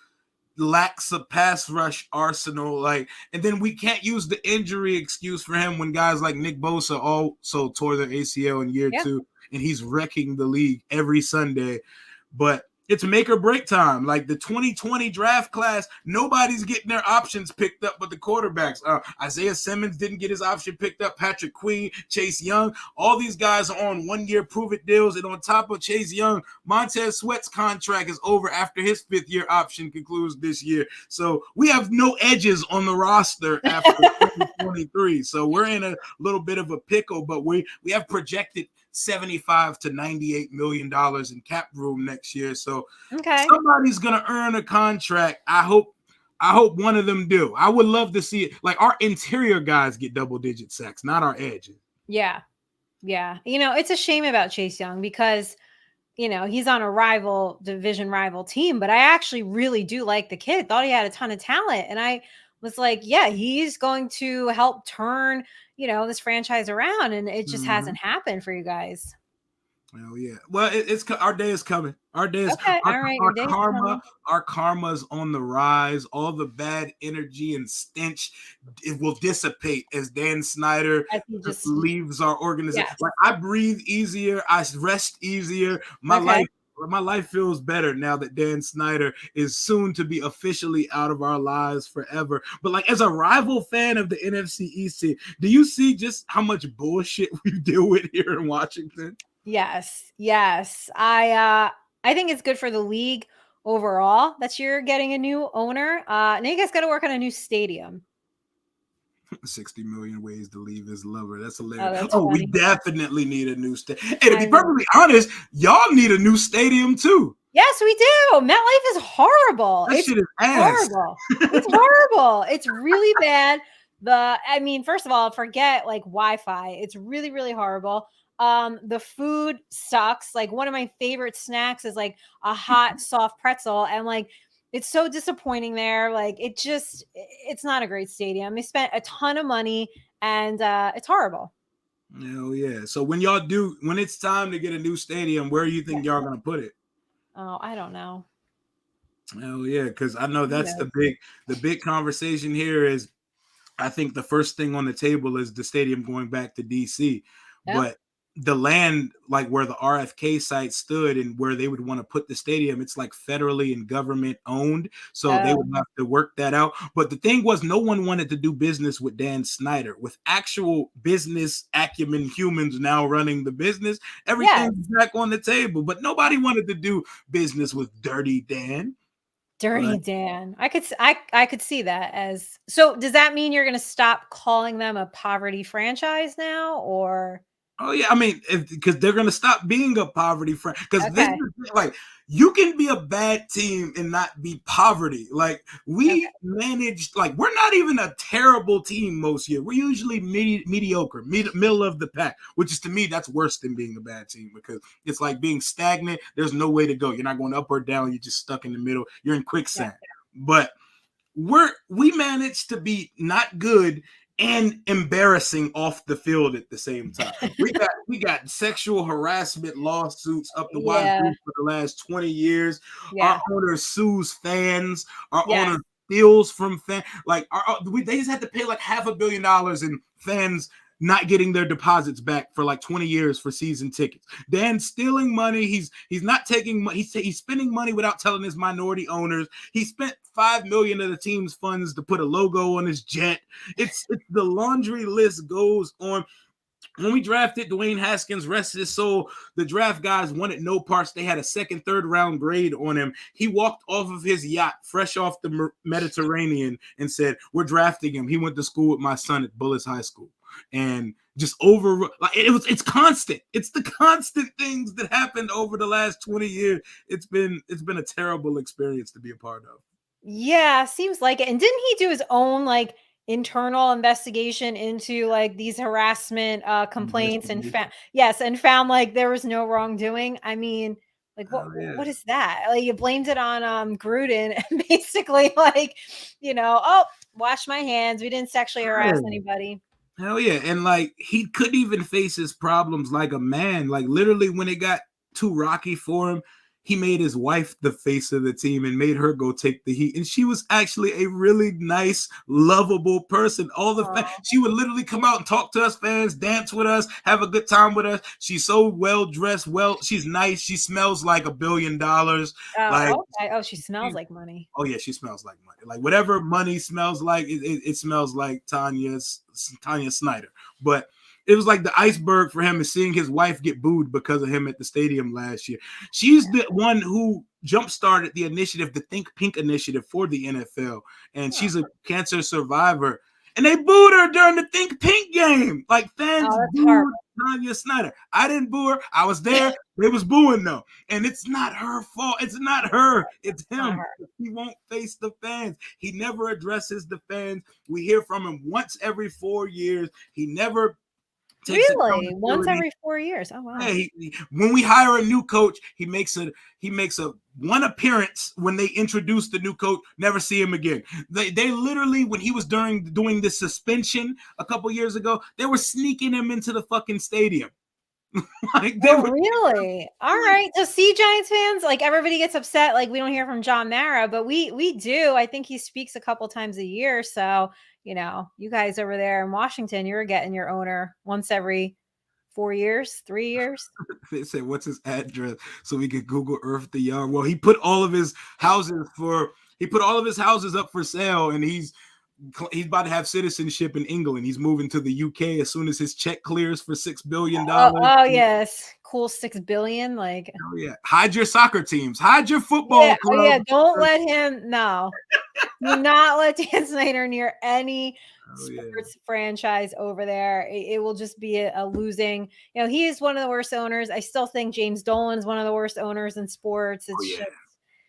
lacks a pass rush arsenal. Like, and then we can't use the injury excuse for him when guys like Nick Bosa also tore their ACL in year 2, and he's wrecking the league every Sunday. But it's make or break time. Like, the 2020 draft class, nobody's getting their options picked up but the quarterbacks. Isaiah Simmons didn't get his option picked up. Patrick Queen, Chase Young, all these guys are on 1-year prove-it deals. And on top of Chase Young, Montez Sweat's contract is over after his 5th-year option concludes this year. So we have no edges on the roster after 2023. So we're in a little bit of a pickle, but we have projected $75 to $98 million in cap room next year. So somebody's gonna earn a contract. I hope one of them do. I would love to see it. Like, our interior guys get double-digit sacks, not our edges. Yeah. It's a shame about Chase Young because he's on a division rival team, but I actually really do like the kid. Thought he had a ton of talent, and I was like, yeah, he's going to help turn this franchise around, and it just hasn't happened for you guys. Well, yeah. Well, it's our day is coming. Our day is Okay, all right, your day's coming. our karma's on the rise. All the bad energy and stench, it will dissipate as Dan Snyder As you just leaves our organization. yes. Like I breathe easier, I rest easier. Okay. My life feels better now that Dan Snyder is soon to be officially out of our lives forever. But like as a rival fan of the NFC East team, do you see just how much bullshit we deal with here in Washington? Yes. Yes. I think it's good for the league overall that you're getting a new owner. Nigga's got to work on a new stadium. 60 million ways to leave his lover. That's Oh, hilarious. that's Oh, we funny. definitely need a new stadium. And to I be know. perfectly honest, y'all need a new stadium too. Yes, we do. MetLife is horrible. That It's shit is ass. horrible. It's horrible. It's really bad. I mean, first of all, forget like Wi-Fi. It's really, really horrible. The food sucks. Like one of my favorite snacks is like a hot, soft pretzel, and like it's so disappointing there. Like it's not a great stadium. They spent a ton of money, and it's horrible. Hell yeah. So when it's time to get a new stadium, where do you think y'all gonna put it? Oh, I don't know. Hell yeah, because I know that's Yeah. the big conversation here is I think the first thing on the table is the stadium going back to DC. Yep. But the land, like where the RFK site stood and where they would want to put the stadium, it's like federally and government owned. So they would Oh, have to work that out. But the thing was, no one wanted to do business with Dan Snyder. With actual business acumen humans now running the business, yes. everything's back on the table. But nobody wanted to do business with Dirty Dan. Dirty Like, Dan. I could see that as so does that mean you're gonna stop calling them a poverty franchise now or oh yeah, I mean, because they're gonna stop being a poverty friend. Because this okay, is like you can be a bad team and not be poverty. Like we okay. managed, like we're not even a terrible team most years. We're usually mediocre, middle of the pack. Which is to me that's worse than being a bad team because it's like being stagnant. There's no way to go. You're not going up or down. You're just stuck in the middle. You're in Yeah. quicksand. But we managed to be not good and embarrassing off the field at the same time. We got sexual harassment lawsuits up the Yeah. wazoo for the last 20 years. Our Yeah. owner sues fans. Our Yes. owner steals from fans. Like they just had to pay like $500 million in fans not getting their deposits back for like 20 years for season tickets. Dan's stealing money. He's not taking money. He's spending money without telling his minority owners. He spent $5 million of the team's funds to put a logo on his jet. It's the laundry list goes on. When we drafted Dwayne Haskins, rest his soul, the draft guys wanted no parts. They had a second, third round grade on him. He walked off of his yacht, fresh off the Mediterranean, and said, "We're drafting him." He went to school with my son at Bullis High School, and just over like it's constant. It's the constant things that happened over the last 20 years. It's been a terrible experience to be a part of. Yeah, seems like it. And didn't he do his own like internal investigation into like these harassment complaints and Investigation. yes, and found like there was no wrongdoing? I mean, like Oh yeah. what is that? Like you blamed it on Gruden and basically like, oh, wash my hands. We didn't sexually harass anybody. Hell yeah. And like he couldn't even face his problems like a man. Like literally when it got too rocky for him, he made his wife the face of the team and made her go take the heat. And she was actually a really nice, lovable person. Oh, She would literally come out and talk to us fans, dance with us, have a good time with us. She's so well dressed, she's nice. She smells like $1 billion. Like okay. Oh, she smells like money. oh yeah, she smells like money. Like whatever money smells like, it smells like Tanya Snyder. But it was like the iceberg for him is seeing his wife get booed because of him at the stadium last year. She's the one who jump-started the initiative, the Think Pink initiative for the NFL, and Oh, she's a cancer survivor. And they booed her during the Think Pink game. Like fans that's booed horrible. Tanya Snyder. I didn't boo her. I was there. They was booing though. And it's not her fault. It's not her. It's Not him. her. He won't face the fans. He never addresses the fans. We hear from him once every 4 years. He never takes Really? Once accountability. every 4 years. Oh wow. Yeah, when we hire a new coach, he makes a one appearance when they introduce the new coach. Never see him again. They literally when he was doing this suspension a couple years ago, they were sneaking him into the fucking stadium. Like they Oh, were really? All like, right. So see, Giants fans, like everybody gets upset, like we don't hear from John Mara, but we do. I think he speaks a couple times a year. So, you guys over there in Washington, you're getting your owner once every 4 years, 3 years. they said, "What's his address?" So we could Google Earth the yard. Well, he put all of his houses up for sale, and he's about to have citizenship in England. He's moving to the UK as soon as his check clears for $6 billion. Oh, yes. Cool 6 billion. Like, Oh yeah, hide your soccer teams, hide your yeah, football oh, club. yeah. Don't let him, no. Do not let Dan Snyder near any Oh yeah, sports franchise over there. It will just be a losing. He is one of the worst owners. I still think James Dolan is one of the worst owners in sports. oh It's yeah, just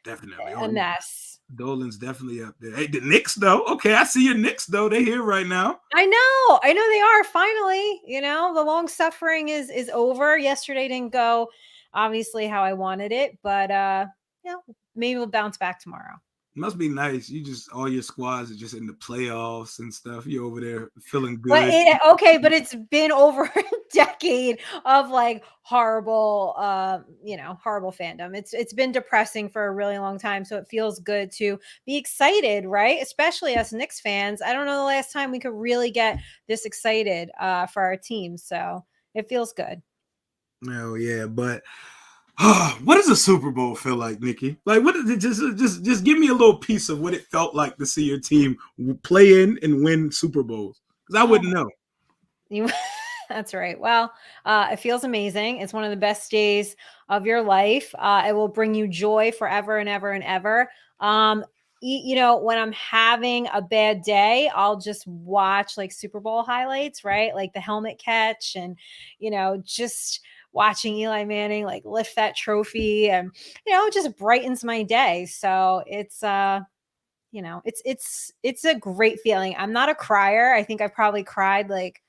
definitely. a Oh yeah, mess. Dolan's definitely up there. Hey, the Knicks though. Okay, I see your Knicks though. They're here right now. I know they are finally. The long suffering is over. Yesterday didn't go obviously how I wanted it, but maybe we'll bounce back tomorrow. Must be nice. You just all your squads are just in the playoffs and stuff. You over there feeling But good. but it's been over a decade of like horrible, horrible fandom. It's been depressing for a really long time, so it feels good to be excited, right? Especially us Knicks fans. I don't know the last time we could really get this excited for our team, so it feels good. Oh yeah, but what does a Super Bowl feel like, Nikki? Like, what is it? Just give me a little piece of what it felt like to see your team play in and win Super Bowls, because I Oh, wouldn't know. you that's right. Well, it feels amazing. It's one of the best days of your life. It will bring you joy forever and ever and ever. When I'm having a bad day, I'll just watch like Super Bowl highlights, right? Like the helmet catch and, just watching Eli Manning like lift that trophy and, it just brightens my day. So it's a great feeling. I'm not a crier. I think I've probably cried like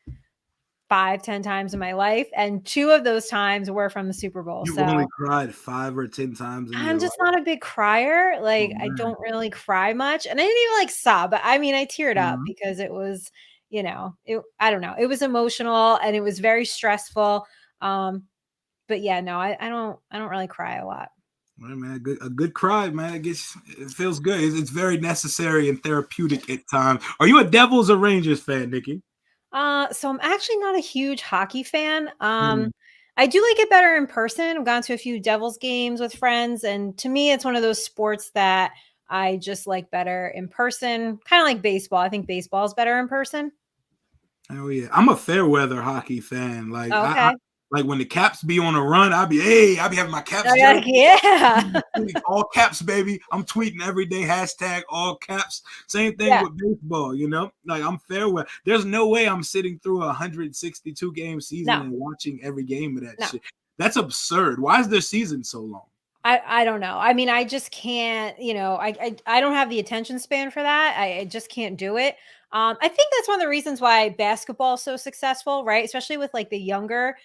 5, 10 times in my life, and 2 of those times were from the Super Bowl, You only so cried 5 or 10 times in I'm your just life. not a big crier, Oh like, I man. don't really cry much, and I didn't even, like, sob, but, I mean, I teared up Mhm. because it was, I don't know, it was emotional, and it was very stressful, but yeah, no, I don't really cry a lot. Right, man, a good cry, man. It feels good. It's very necessary and therapeutic at times. Are you a Devils or Rangers fan, Nikki? So I'm actually not a huge hockey fan. Mhm. I do like it better in person. I've gone to a few Devils games with friends, and to me, it's one of those sports that I just like better in person. Kind of like baseball. I think baseball is better in person. Oh yeah, I'm a fair weather hockey fan. Like I Okay. like when the Caps be on a run, I be having my Caps jersey. Yeah. All caps, baby. I'm tweeting every day, hashtag all caps. Same thing Yeah. with baseball, Like I'm fair weather. There's no way I'm sitting through a 162 game season No, and watching every game of that no. shit. That's absurd. Why is their season so long? I don't know. I mean, I just can't, I don't have the attention span for that. I just can't do it. I think that's one of the reasons why basketball is so successful, right? Especially with like the younger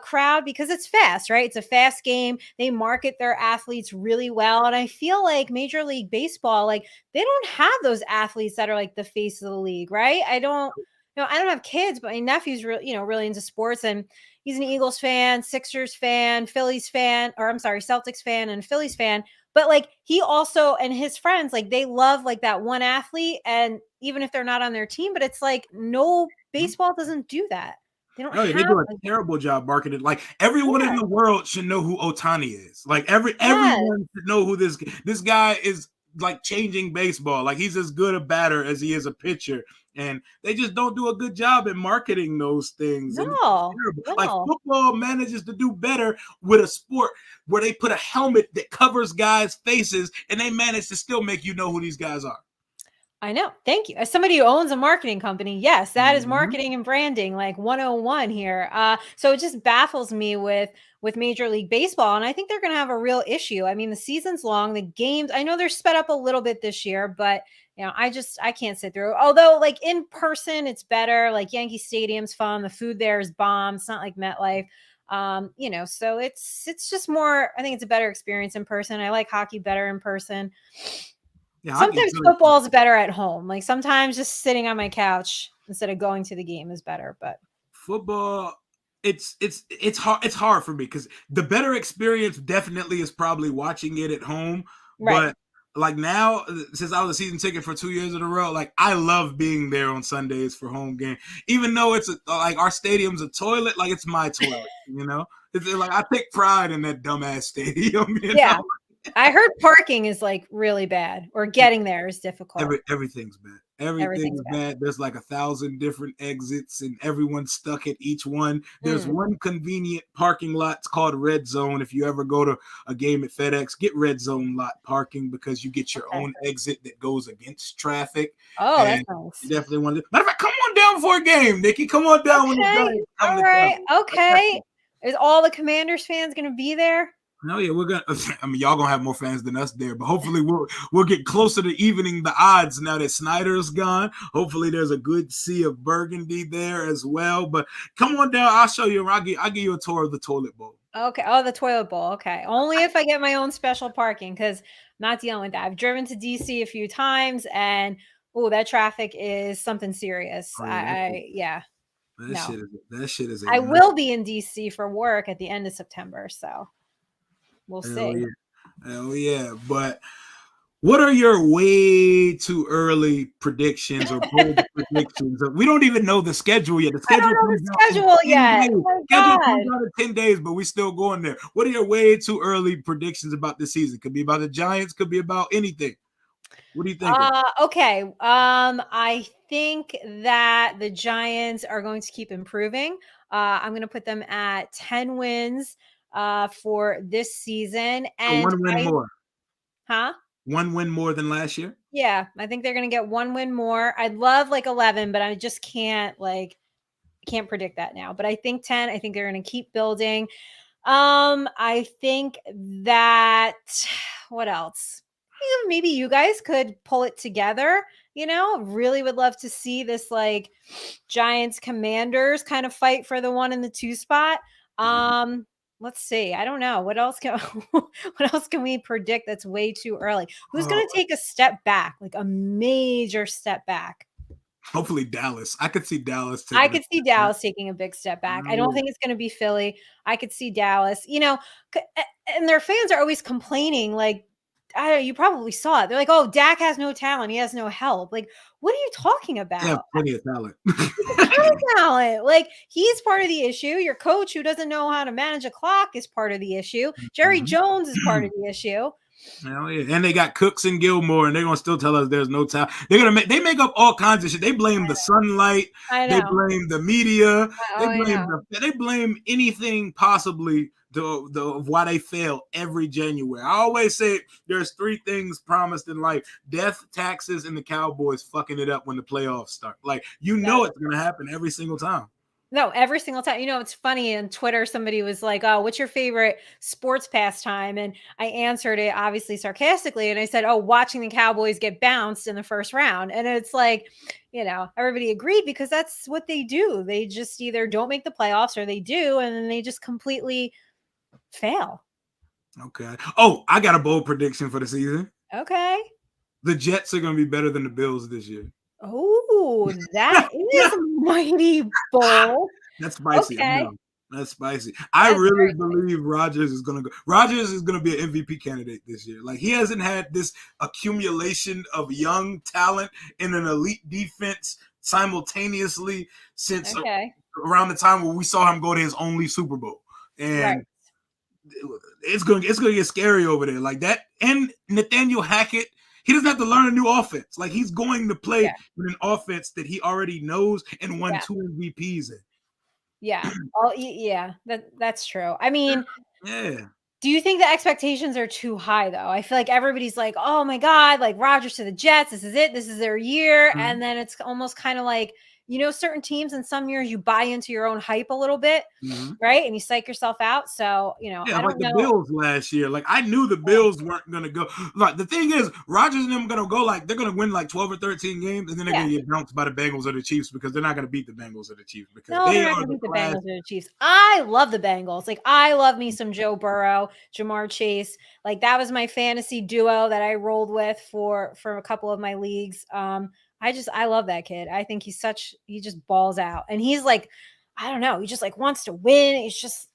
crowd because it's fast, right? It's a fast game. They market their athletes really well. And I feel like Major League Baseball, like they don't have those athletes that are like the face of the league, right? I don't have kids, but my nephew's really into sports and he's an Eagles fan, Sixers fan, Phillies fan, or I'm sorry, Celtics fan and Phillies fan. But like he also and his friends, like they love like that one athlete. And even if they're not on their team, but it's like no baseball doesn't do that. They don't Oh yeah, they have do a like, terrible job marketing. Like everyone in yeah, the world should know who Otani is. Like yes, everyone should know who this guy is. Like changing baseball. Like he's as good a batter as he is a pitcher, and they just don't do a good job at marketing those things. And it's no, terrible. Like no. football manages to do better with a sport where they put a helmet that covers guys' faces, and they manage to still make you know who these guys are. I know. Thank you. As somebody who owns a marketing company, yes, that is Mhm. marketing and branding like 101 here. So it just baffles me with Major League Baseball and I think they're going to have a real issue. I mean, the season's long, the games, I know they're sped up a little bit this year, but I can't sit through. Although like in person it's better, like Yankee Stadium's fun, the food there is bomb. It's not like MetLife. So it's just more I think it's a better experience in person. I like hockey better in person. Yeah, hockey's Sometimes really fun. football is better at home. Like sometimes just sitting on my couch instead of going to the game is better. But Football it's hard for me because the better experience definitely is probably watching it at home. Right. But like now, since I was a season ticket for 2 years in a row, like I love being there on Sundays for home game, even though it's like our stadium's a toilet, like it's my toilet, you know. It's like I take pride in that dumbass stadium, you Yeah. know. I heard parking is like really bad, or getting there is difficult. Everything's bad. Everything Everything's is bad. bad. There's like 1,000 different exits, and everyone's stuck at each one. There's Mm. one convenient parking lot. It's called Red Zone. If you ever go to a game at FedEx, get Red Zone lot parking because you get your Okay. own exit that goes against traffic. Oh, that's And you nice. definitely want to. Matter of fact, come on down for a game, Nikki. Come on down when the Okay. Giants come All to right. town. Okay. Is all the Commanders fans going to be there? No, yeah, we're gonna. I mean, y'all gonna have more fans than us there, but hopefully we'll get closer to evening the odds now that Snyder's gone. Hopefully, there's a good sea of burgundy there as well. But come on down, I'll show you. I'll give you a tour of the toilet bowl. Okay. Oh, the toilet bowl. Okay. Only if I get my own special parking, because I'm not dealing with that. I've driven to DC a few times, and oh, that traffic is something serious. Oh yeah, Yeah. that No. shit is a I will be in DC for work at the end of September, so we'll hell see. yeah, hell yeah. But what are your way too early predictions or bold predictions? We don't even know the schedule yet. The I don't schedule know comes the out in schedule 10 yet. days. Oh my Schedule comes god. out in 10 days, but we still going there. What are your way too early predictions about this season? Could be about the Giants, could be about anything. What are you thinking? Okay. I think that the Giants are going to keep improving. I'm going to put them at 10 wins for this season. So And one win more. huh? One win more than last year? Yeah, I think they're going to get one win more. I'd love like 11, but I just can't predict that now. But I think 10. I think they're going to keep building. I think that what else? Maybe you guys could pull it together. Really would love to see this like Giants Commanders kind of fight for the 1 and the 2 spot. Let's see. I don't know. What else can what else can we predict that's way too early? Who's Oh, going to take a step back, like a major step back? hopefully Dallas. I could see Dallas I taking could see Dallas taking a big step back. I don't think it's going to be Philly. I could see Dallas, and their fans are always complaining. Like, I don't know, you probably saw it. They're like, oh, Dak has no talent. He has no help. Like, what are you talking They have about? plenty of talent. A ton of talent. Like, he's part of the issue. Your coach who doesn't know how to manage a clock is part of the issue. Jerry Jones is part of the issue. Hell yeah. And they got Cooks and Gilmore, and they're gonna still tell us there's no talent. They make up all kinds of shit. They blame the sunlight, I they know. blame the media, Oh, I know. they blame anything possibly of why they fail every January. I always say there's 3 things promised in life: death, taxes, and the Cowboys fucking it up when the playoffs start. Like it's gonna happen every single time. No, every single time. It's funny on Twitter, somebody was like, oh, what's your favorite sports pastime? And I answered it obviously sarcastically. And I said, oh, watching the Cowboys get bounced in the first round. And it's like, everybody agreed because that's what they do. They just either don't make the playoffs or they do. And then they just completely fail. Okay. Oh, I got a bold prediction for the season. Okay. The Jets are gonna be better than the Bills this year. Oh, that is mighty bold. That's spicy. Okay. I know. That's spicy. I really believe Rodgers is going to go. Rodgers is going to be an MVP candidate this year. Like, he hasn't had this accumulation of young talent in an elite defense simultaneously since around the time where we saw him go to his only Super Bowl. And it's going to get scary over there. Like that. And Nathaniel Hackett, he doesn't have to learn a new offense. Like, he's going to play with an offense that he already knows and won 2 MVPs in. Yeah. Oh, yeah. That's true. I mean, yeah. Do you think the expectations are too high, though? I feel like everybody's like, oh my God, like Rodgers to the Jets. This is it. This is their year. Mm-hmm. And then it's almost kind of like, certain teams in some years you buy into your own hype a little bit, right? And you psych yourself out. So, I don't know. The Bills last year. Like, I knew the Bills weren't going to go. Like, the thing is, Rodgers and them are going to go, like, they're going to win like 12 or 13 games, and then they're going to get bounced by the Bengals or the Chiefs because they're not going to beat the Bengals or the Chiefs. Because they're not going to beat the Bengals or the Chiefs. I love the Bengals. Like, I love me some Joe Burrow, Jamar Chase. Like, that was my fantasy duo that I rolled with for a couple of my leagues. I love that kid. I think he just balls out. And he's like I don't know. He just like wants to win. He's just,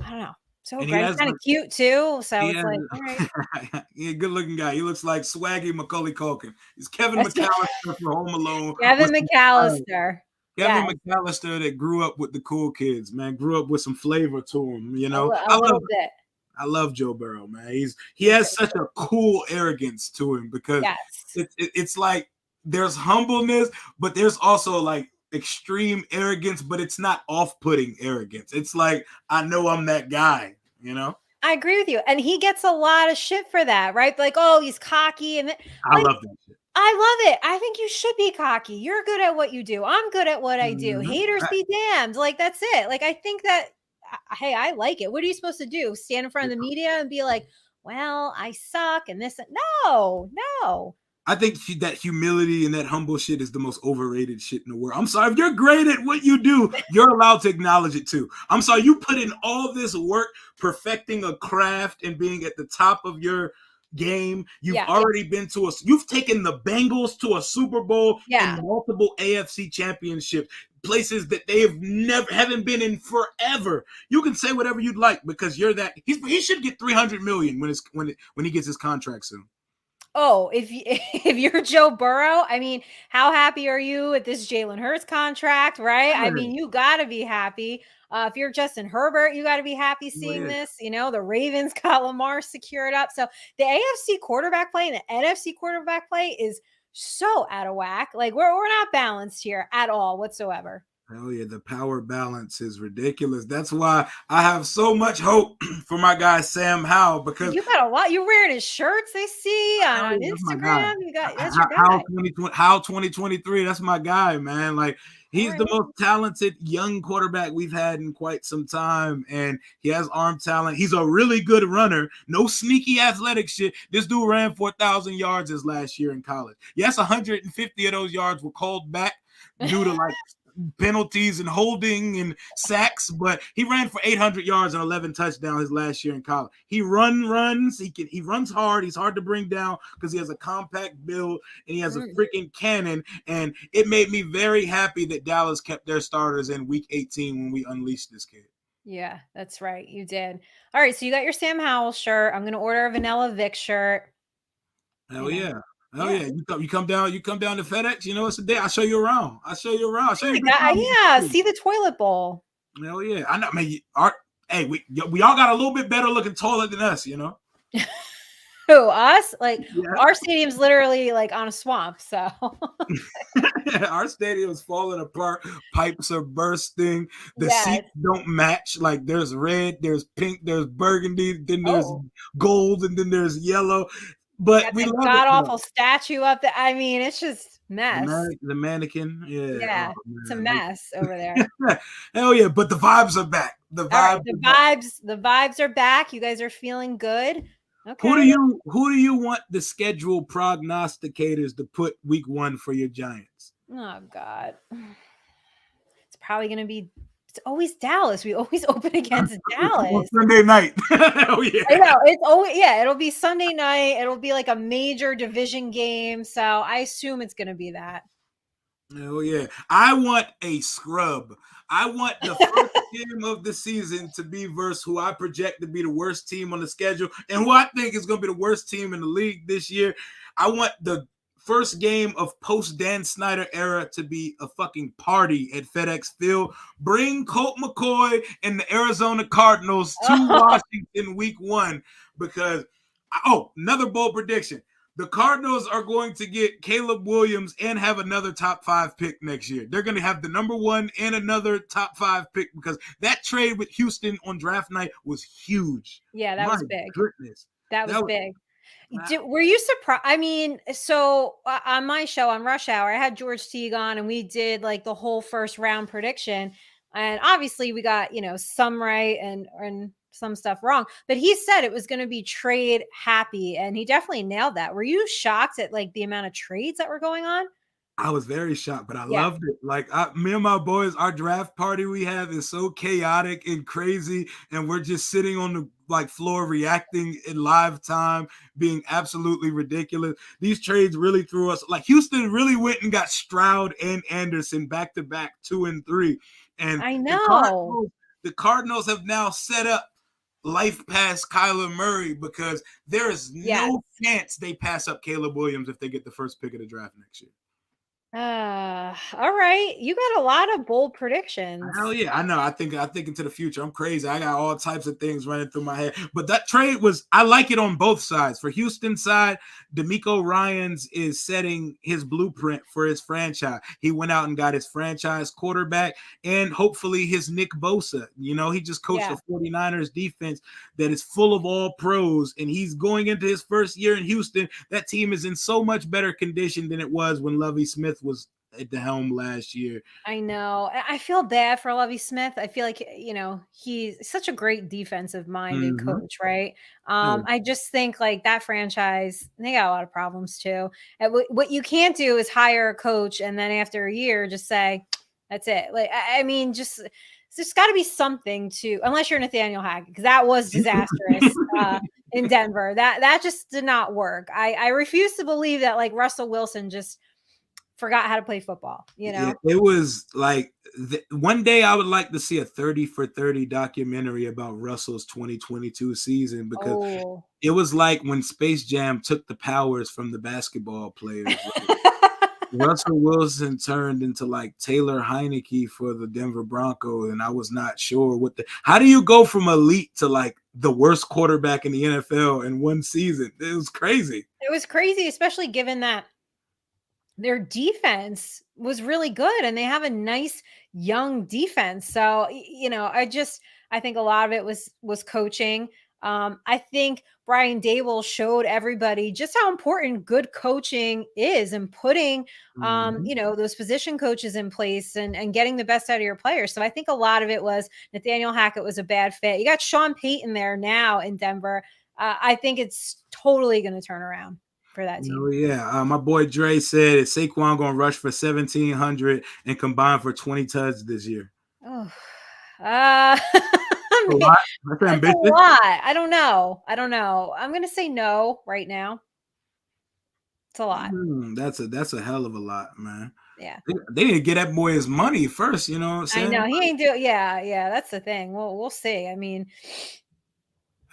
I don't know. So And he great. He's has kind of cute too. So he it's has like, all right. He's a good looking guy. He looks like swaggy Macaulay Culkin. He's Kevin That's McAllister for Home Alone with Kevin some style. McAllister. Kevin Yes, McAllister that grew up with the cool kids, man. Grew up with some flavor to him, you a, know. a little bit. I love Joe Burrow, man. He Me has too. such a cool arrogance to him because Yes. it's like there's humbleness, but there's also like extreme arrogance, but it's not off-putting arrogance. It's like I know I'm that guy, you know. I agree with you. And he gets a lot of shit for that, right? Like, oh, he's cocky. And I like, love that shit. I love it. I think you should be cocky. You're good at what you do. I'm good at what I do. Mhm. Haters be damned. Like, that's it. Like, I think that, hey, I like it. What are you supposed to do? Stand in front of the media and be like, well, I suck and this. No, no. I think that humility and that humble shit is the most overrated shit in the world. I'm sorry, if you're great at what you do, you're allowed to acknowledge it too. I'm sorry, you put in all this work perfecting a craft and being at the top of your game. You've Yeah. already been to you've taken the Bengals to a Super Bowl Yeah. and multiple AFC championships, places that they haven't been in forever. You can say whatever you'd like because you're that. He should get $300 million when he gets his contract soon. Oh, if you're Joe Burrow, I mean, how happy are you with this Jalen Hurts contract, right? I mean, you got to be happy. If you're Justin Herbert, you got to be happy seeing this. You know, the Ravens got Lamar secured up. So the AFC quarterback play and the NFC quarterback play is so out of whack. Like we're not balanced here at all whatsoever. Hell yeah, the power balance is ridiculous. That's why I have so much hope for my guy Sam Howell because You got a lot. You're wearing his shirts. They see on that's my guy. Instagram. You got that's your guy. How 2023. That's my guy, man. Like he's the most talented young quarterback we've had in quite some time, and he has arm talent. He's a really good runner. No sneaky athletic shit. This dude ran for 1,000 yards his last year in college. Yes, 150 of those yards were called back due to like penalties and holding and sacks, but he ran for 800 yards and 11 touchdowns his last year in college. He runs. He runs hard. He's hard to bring down because he has a compact build and he has a freaking cannon. And it made me very happy that Dallas kept their starters in Week 18 when we unleashed this kid. Yeah, that's right. You did. All right, so you got your Sam Howell shirt. I'm gonna order a Vanilla Vic shirt. Hell yeah. Oh yeah, you come down to FedEx. You know it's a day. I'll show you around. See the toilet bowl. Hell yeah, I know. Man, we all got a little bit better looking toilet than us. You know. Who, us? Like our stadium's literally like on a swamp. So our stadium's falling apart. Pipes are bursting. The seats don't match. Like there's red, there's pink, there's burgundy, then there's gold, and then there's yellow. But we love god awful statue up there. I mean, it's just mess. The mannequin, yeah, it's a mess over there. Hell yeah! But the vibes are back. The vibes are back. You guys are feeling good. Okay. Who do you want the schedule prognosticators to put Week 1 for your Giants? Oh God, it's probably going to be. It's always Dallas. We always open against Dallas. Sunday night. Oh yeah. I know. It's always it'll be Sunday night. It'll be like a major division game. So I assume it's gonna be that. Oh yeah. I want a scrub. I want the first game of the season to be versus who I project to be the worst team on the schedule and who I think is gonna be the worst team in the league this year. I want the first game of post Dan Snyder era to be a fucking party at FedEx Field. Bring Colt McCoy and the Arizona Cardinals to Washington Week 1 because, another bold prediction. The Cardinals are going to get Caleb Williams and have another top 5 pick next year. They're going to have the number 1 and another top 5 pick because that trade with Houston on draft night was huge. Yeah, that was big. Goodness. That was big. Were you surprised? I mean, so on my show on Rush Hour, I had George Teague on and we did like the whole first round prediction. And obviously we got, some right and some stuff wrong, but he said it was going to be trade happy and he definitely nailed that. Were you shocked at like the amount of trades that were going on? I was very shocked, but I loved it. Like me and my boys, our draft party we have is so chaotic and crazy, and we're just sitting on the floor reacting in live time, being absolutely ridiculous. These trades really threw us. Like Houston really went and got Stroud and Anderson back to back 2 and 3, And I know. the Cardinals have now set up life past Kyler Murray because there is Yes. no chance they pass up Caleb Williams if they get the first pick of the draft next year. All right. You got a lot of bold predictions. Hell yeah, I know. I think into the future. I'm crazy. I got all types of things running through my head. But that trade was, I like it on both sides. For Houston's side, DeMeco Ryans is setting his blueprint for his franchise. He went out and got his franchise quarterback and hopefully his Nick Bosa. You know, he just coached the 49ers defense that is full of all pros, and he's going into his first year in Houston. That team is in so much better condition than it was when Lovie Smith was at the helm last year. I know. I feel bad for Lovie Smith. I feel like, he's such a great defensive minded coach, right? I just think like that franchise, they got a lot of problems too. And what you can't do is hire a coach and then after a year just say, that's it. Like, I mean, there's got to be something to, unless you're Nathaniel Hackett, because that was disastrous in Denver. That just did not work. I refuse to believe that like Russell Wilson just forgot how to play football, Yeah, it was like one day I would like to see a 30 for 30 documentary about Russell's 2022 season because it was like when Space Jam took the powers from the basketball players. Russell Wilson turned into like Taylor Heineke for the Denver Broncos, and I was not sure how do you go from elite to like the worst quarterback in the NFL in one season? It was crazy. It was crazy, especially given that their defense was really good and they have a nice young defense. So, I think a lot of it was coaching. I think Brian Dable showed everybody just how important good coaching is and putting, those position coaches in place and getting the best out of your players. So I think a lot of it was Nathaniel Hackett was a bad fit. You got Sean Payton there now in Denver. I think it's totally going to turn around for that team. Oh yeah, my boy Dre said Saquon gonna rush for 1,700 and combine for 20 touchdowns this year. Oh, that's ambitious. A lot. I don't know. I'm gonna say no right now. It's a lot. That's a hell of a lot, man. Yeah, they didn't get that boy his money first. You know what I'm saying? I know he ain't doing. Yeah. That's the thing. We'll see. I mean,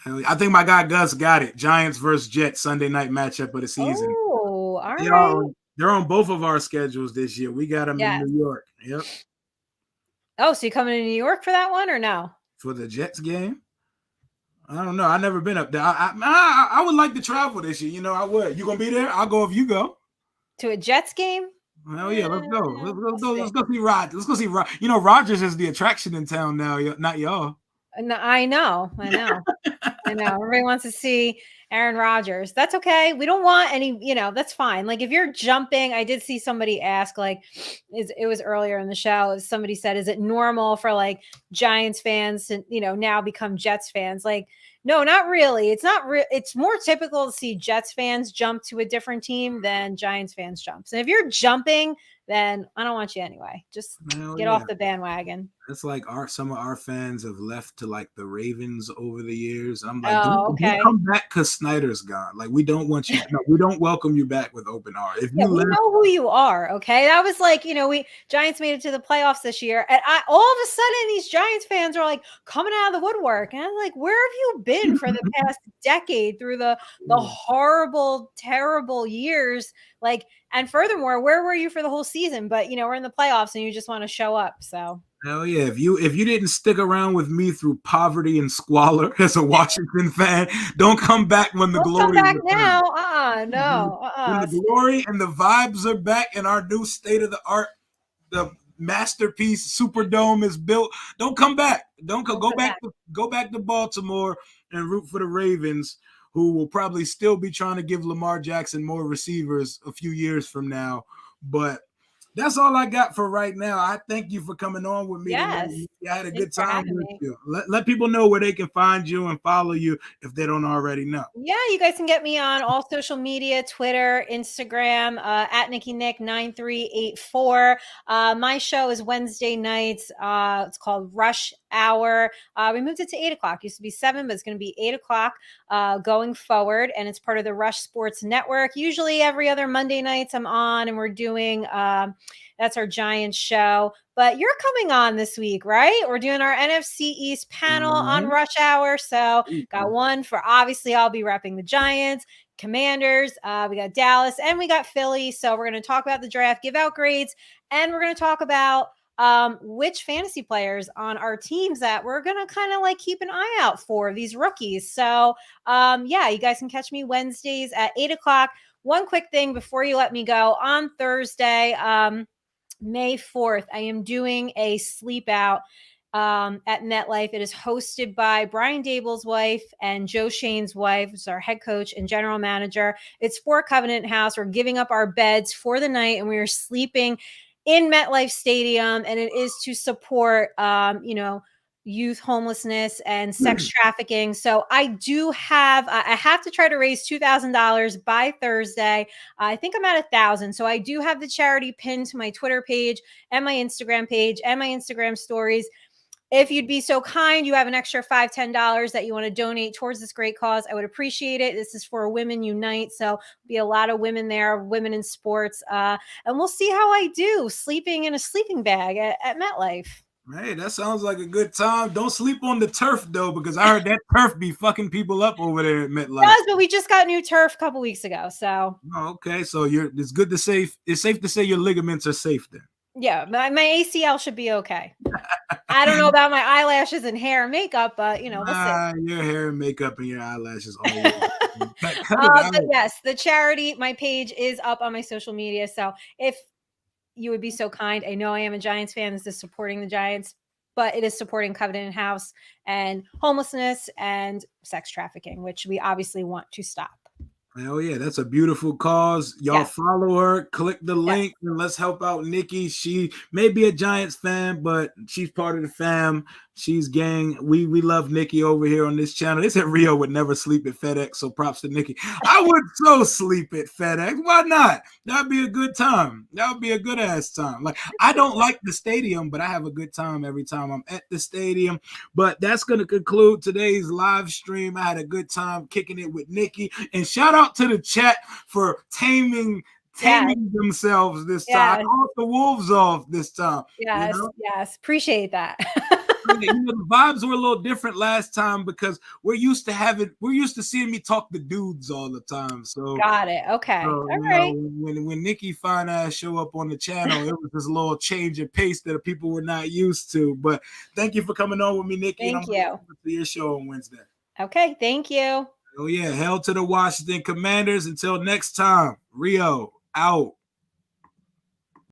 I think my guy Gus got it. Giants versus Jets Sunday night matchup of the season. Oh, all right. They're on both of our schedules this year. We got them in New York. Yep. Oh, so you coming to New York for that one or no? For the Jets game? I don't know. I've never been up there. I would like to travel this year. You know, I would. You gonna be there? I'll go if you go. To a Jets game? Hell yeah, let's go. Let's go see Rodgers. Let's go see Rodgers. You know, Rodgers is the attraction in town now, not y'all. No, I know. I know. Everybody wants to see Aaron Rodgers. That's okay. We don't want any, that's fine. Like if you're jumping, I did see somebody ask, like, it was earlier in the show. Somebody said, is it normal for like Giants fans to, now become Jets fans? Like, no, not really. It's not real. It's more typical to see Jets fans jump to a different team than Giants fans jump. So if you're jumping, then I don't want you anyway. Just get off the bandwagon. It's like some of our fans have left to like the Ravens over the years. I'm like, don't come back because Snyder's gone. Like we don't want you. No, we don't welcome you back with open arms. We know who you are. Okay, that was like Giants made it to the playoffs this year, and all of a sudden these Giants fans are like coming out of the woodwork, and I'm like, where have you been for the past decade through the horrible, terrible years? Like, and furthermore, where were you for the whole season? But we're in the playoffs, and you just want to show up. So. Hell yeah. If you didn't stick around with me through poverty and squalor as a Washington fan, don't come back when the glory come back now. No. When the glory and the vibes are back and our new state of the art, the masterpiece Superdome is built. Don't come back. Go back to Baltimore and root for the Ravens, who will probably still be trying to give Lamar Jackson more receivers a few years from now. But that's all I got for right now. I thank you for coming on with me. Yes. I had a good time with you. Let people know where they can find you and follow you if they don't already know. Yeah, you guys can get me on all social media, Twitter, Instagram, at NikkiNick9384. My show is Wednesday nights. It's called Rush Hour. We moved it to 8 o'clock. It used to be 7, but it's going to be 8 o'clock going forward. And it's part of the Rush Sports Network. Usually every other Monday nights I'm on and we're doing That's our Giants show. But you're coming on this week, right? We're doing our NFC East panel on Rush Hour. So got one for, obviously, I'll be repping the Giants, Commanders. We got Dallas and we got Philly. So we're going to talk about the draft, give out grades, and we're going to talk about which fantasy players on our teams that we're going to kind of like keep an eye out for, these rookies. So yeah, you guys can catch me Wednesdays at 8 o'clock. One quick thing before you let me go. On Thursday, May 4th, I am doing a sleep out at MetLife. It is hosted by Brian Dable's wife and Joe Shane's wife, who's our head coach and general manager. It's for Covenant House. We're giving up our beds for the night, and we are sleeping in MetLife Stadium, and it is to support, youth homelessness and sex trafficking. So I have to try to raise $2,000 by Thursday. I think I'm at 1,000. So I do have the charity pinned to my Twitter page and my Instagram page and my Instagram stories. If you'd be so kind, you have an extra $5, $10 that you want to donate towards this great cause, I would appreciate it. This is for Women Unite. So there'll be a lot of women there, women in sports. And we'll see how I do sleeping in a sleeping bag at MetLife. Hey, that sounds like a good time. Don't sleep on the turf, though, because I heard that turf be fucking people up over there at MetLife. It does, but we just got new turf a couple weeks ago. So okay, so it's good to say, it's safe to say your ligaments are safe then. Yeah, my ACL should be okay. I don't know about my eyelashes and hair and makeup, but we'll see. Your hair and makeup and your eyelashes always. But yes, the charity, my page is up on my social media. So if you would be so kind, I know I am a Giants fan. This is supporting the Giants, but it is supporting Covenant House and homelessness and sex trafficking, which we obviously want to stop. Hell yeah, that's a beautiful cause. Y'all follow her, click the link, and let's help out Nikki. She may be a Giants fan, but she's part of the fam. She's gang. We love Nikki over here on this channel. They said Rio would never sleep at FedEx, so props to Nikki. I would so sleep at FedEx. Why not? That'd be a good time. That would be a good ass time. Like, I don't like the stadium, but I have a good time every time I'm at the stadium. But that's going to conclude today's live stream. I had a good time kicking it with Nikki. And shout out to the chat for taming themselves this time. I caught the wolves off this time. Yes, yes. Appreciate that. The vibes were a little different last time because we're used to seeing me talk to dudes all the time. So got it. Okay. All right. When Nikki fine ass show up on the channel, it was this little change of pace that people were not used to. But thank you for coming on with me, Nikki. Thank you. To your show on Wednesday. Okay. Thank you. Oh yeah. Hell to the Washington Commanders. Until next time, Rio out.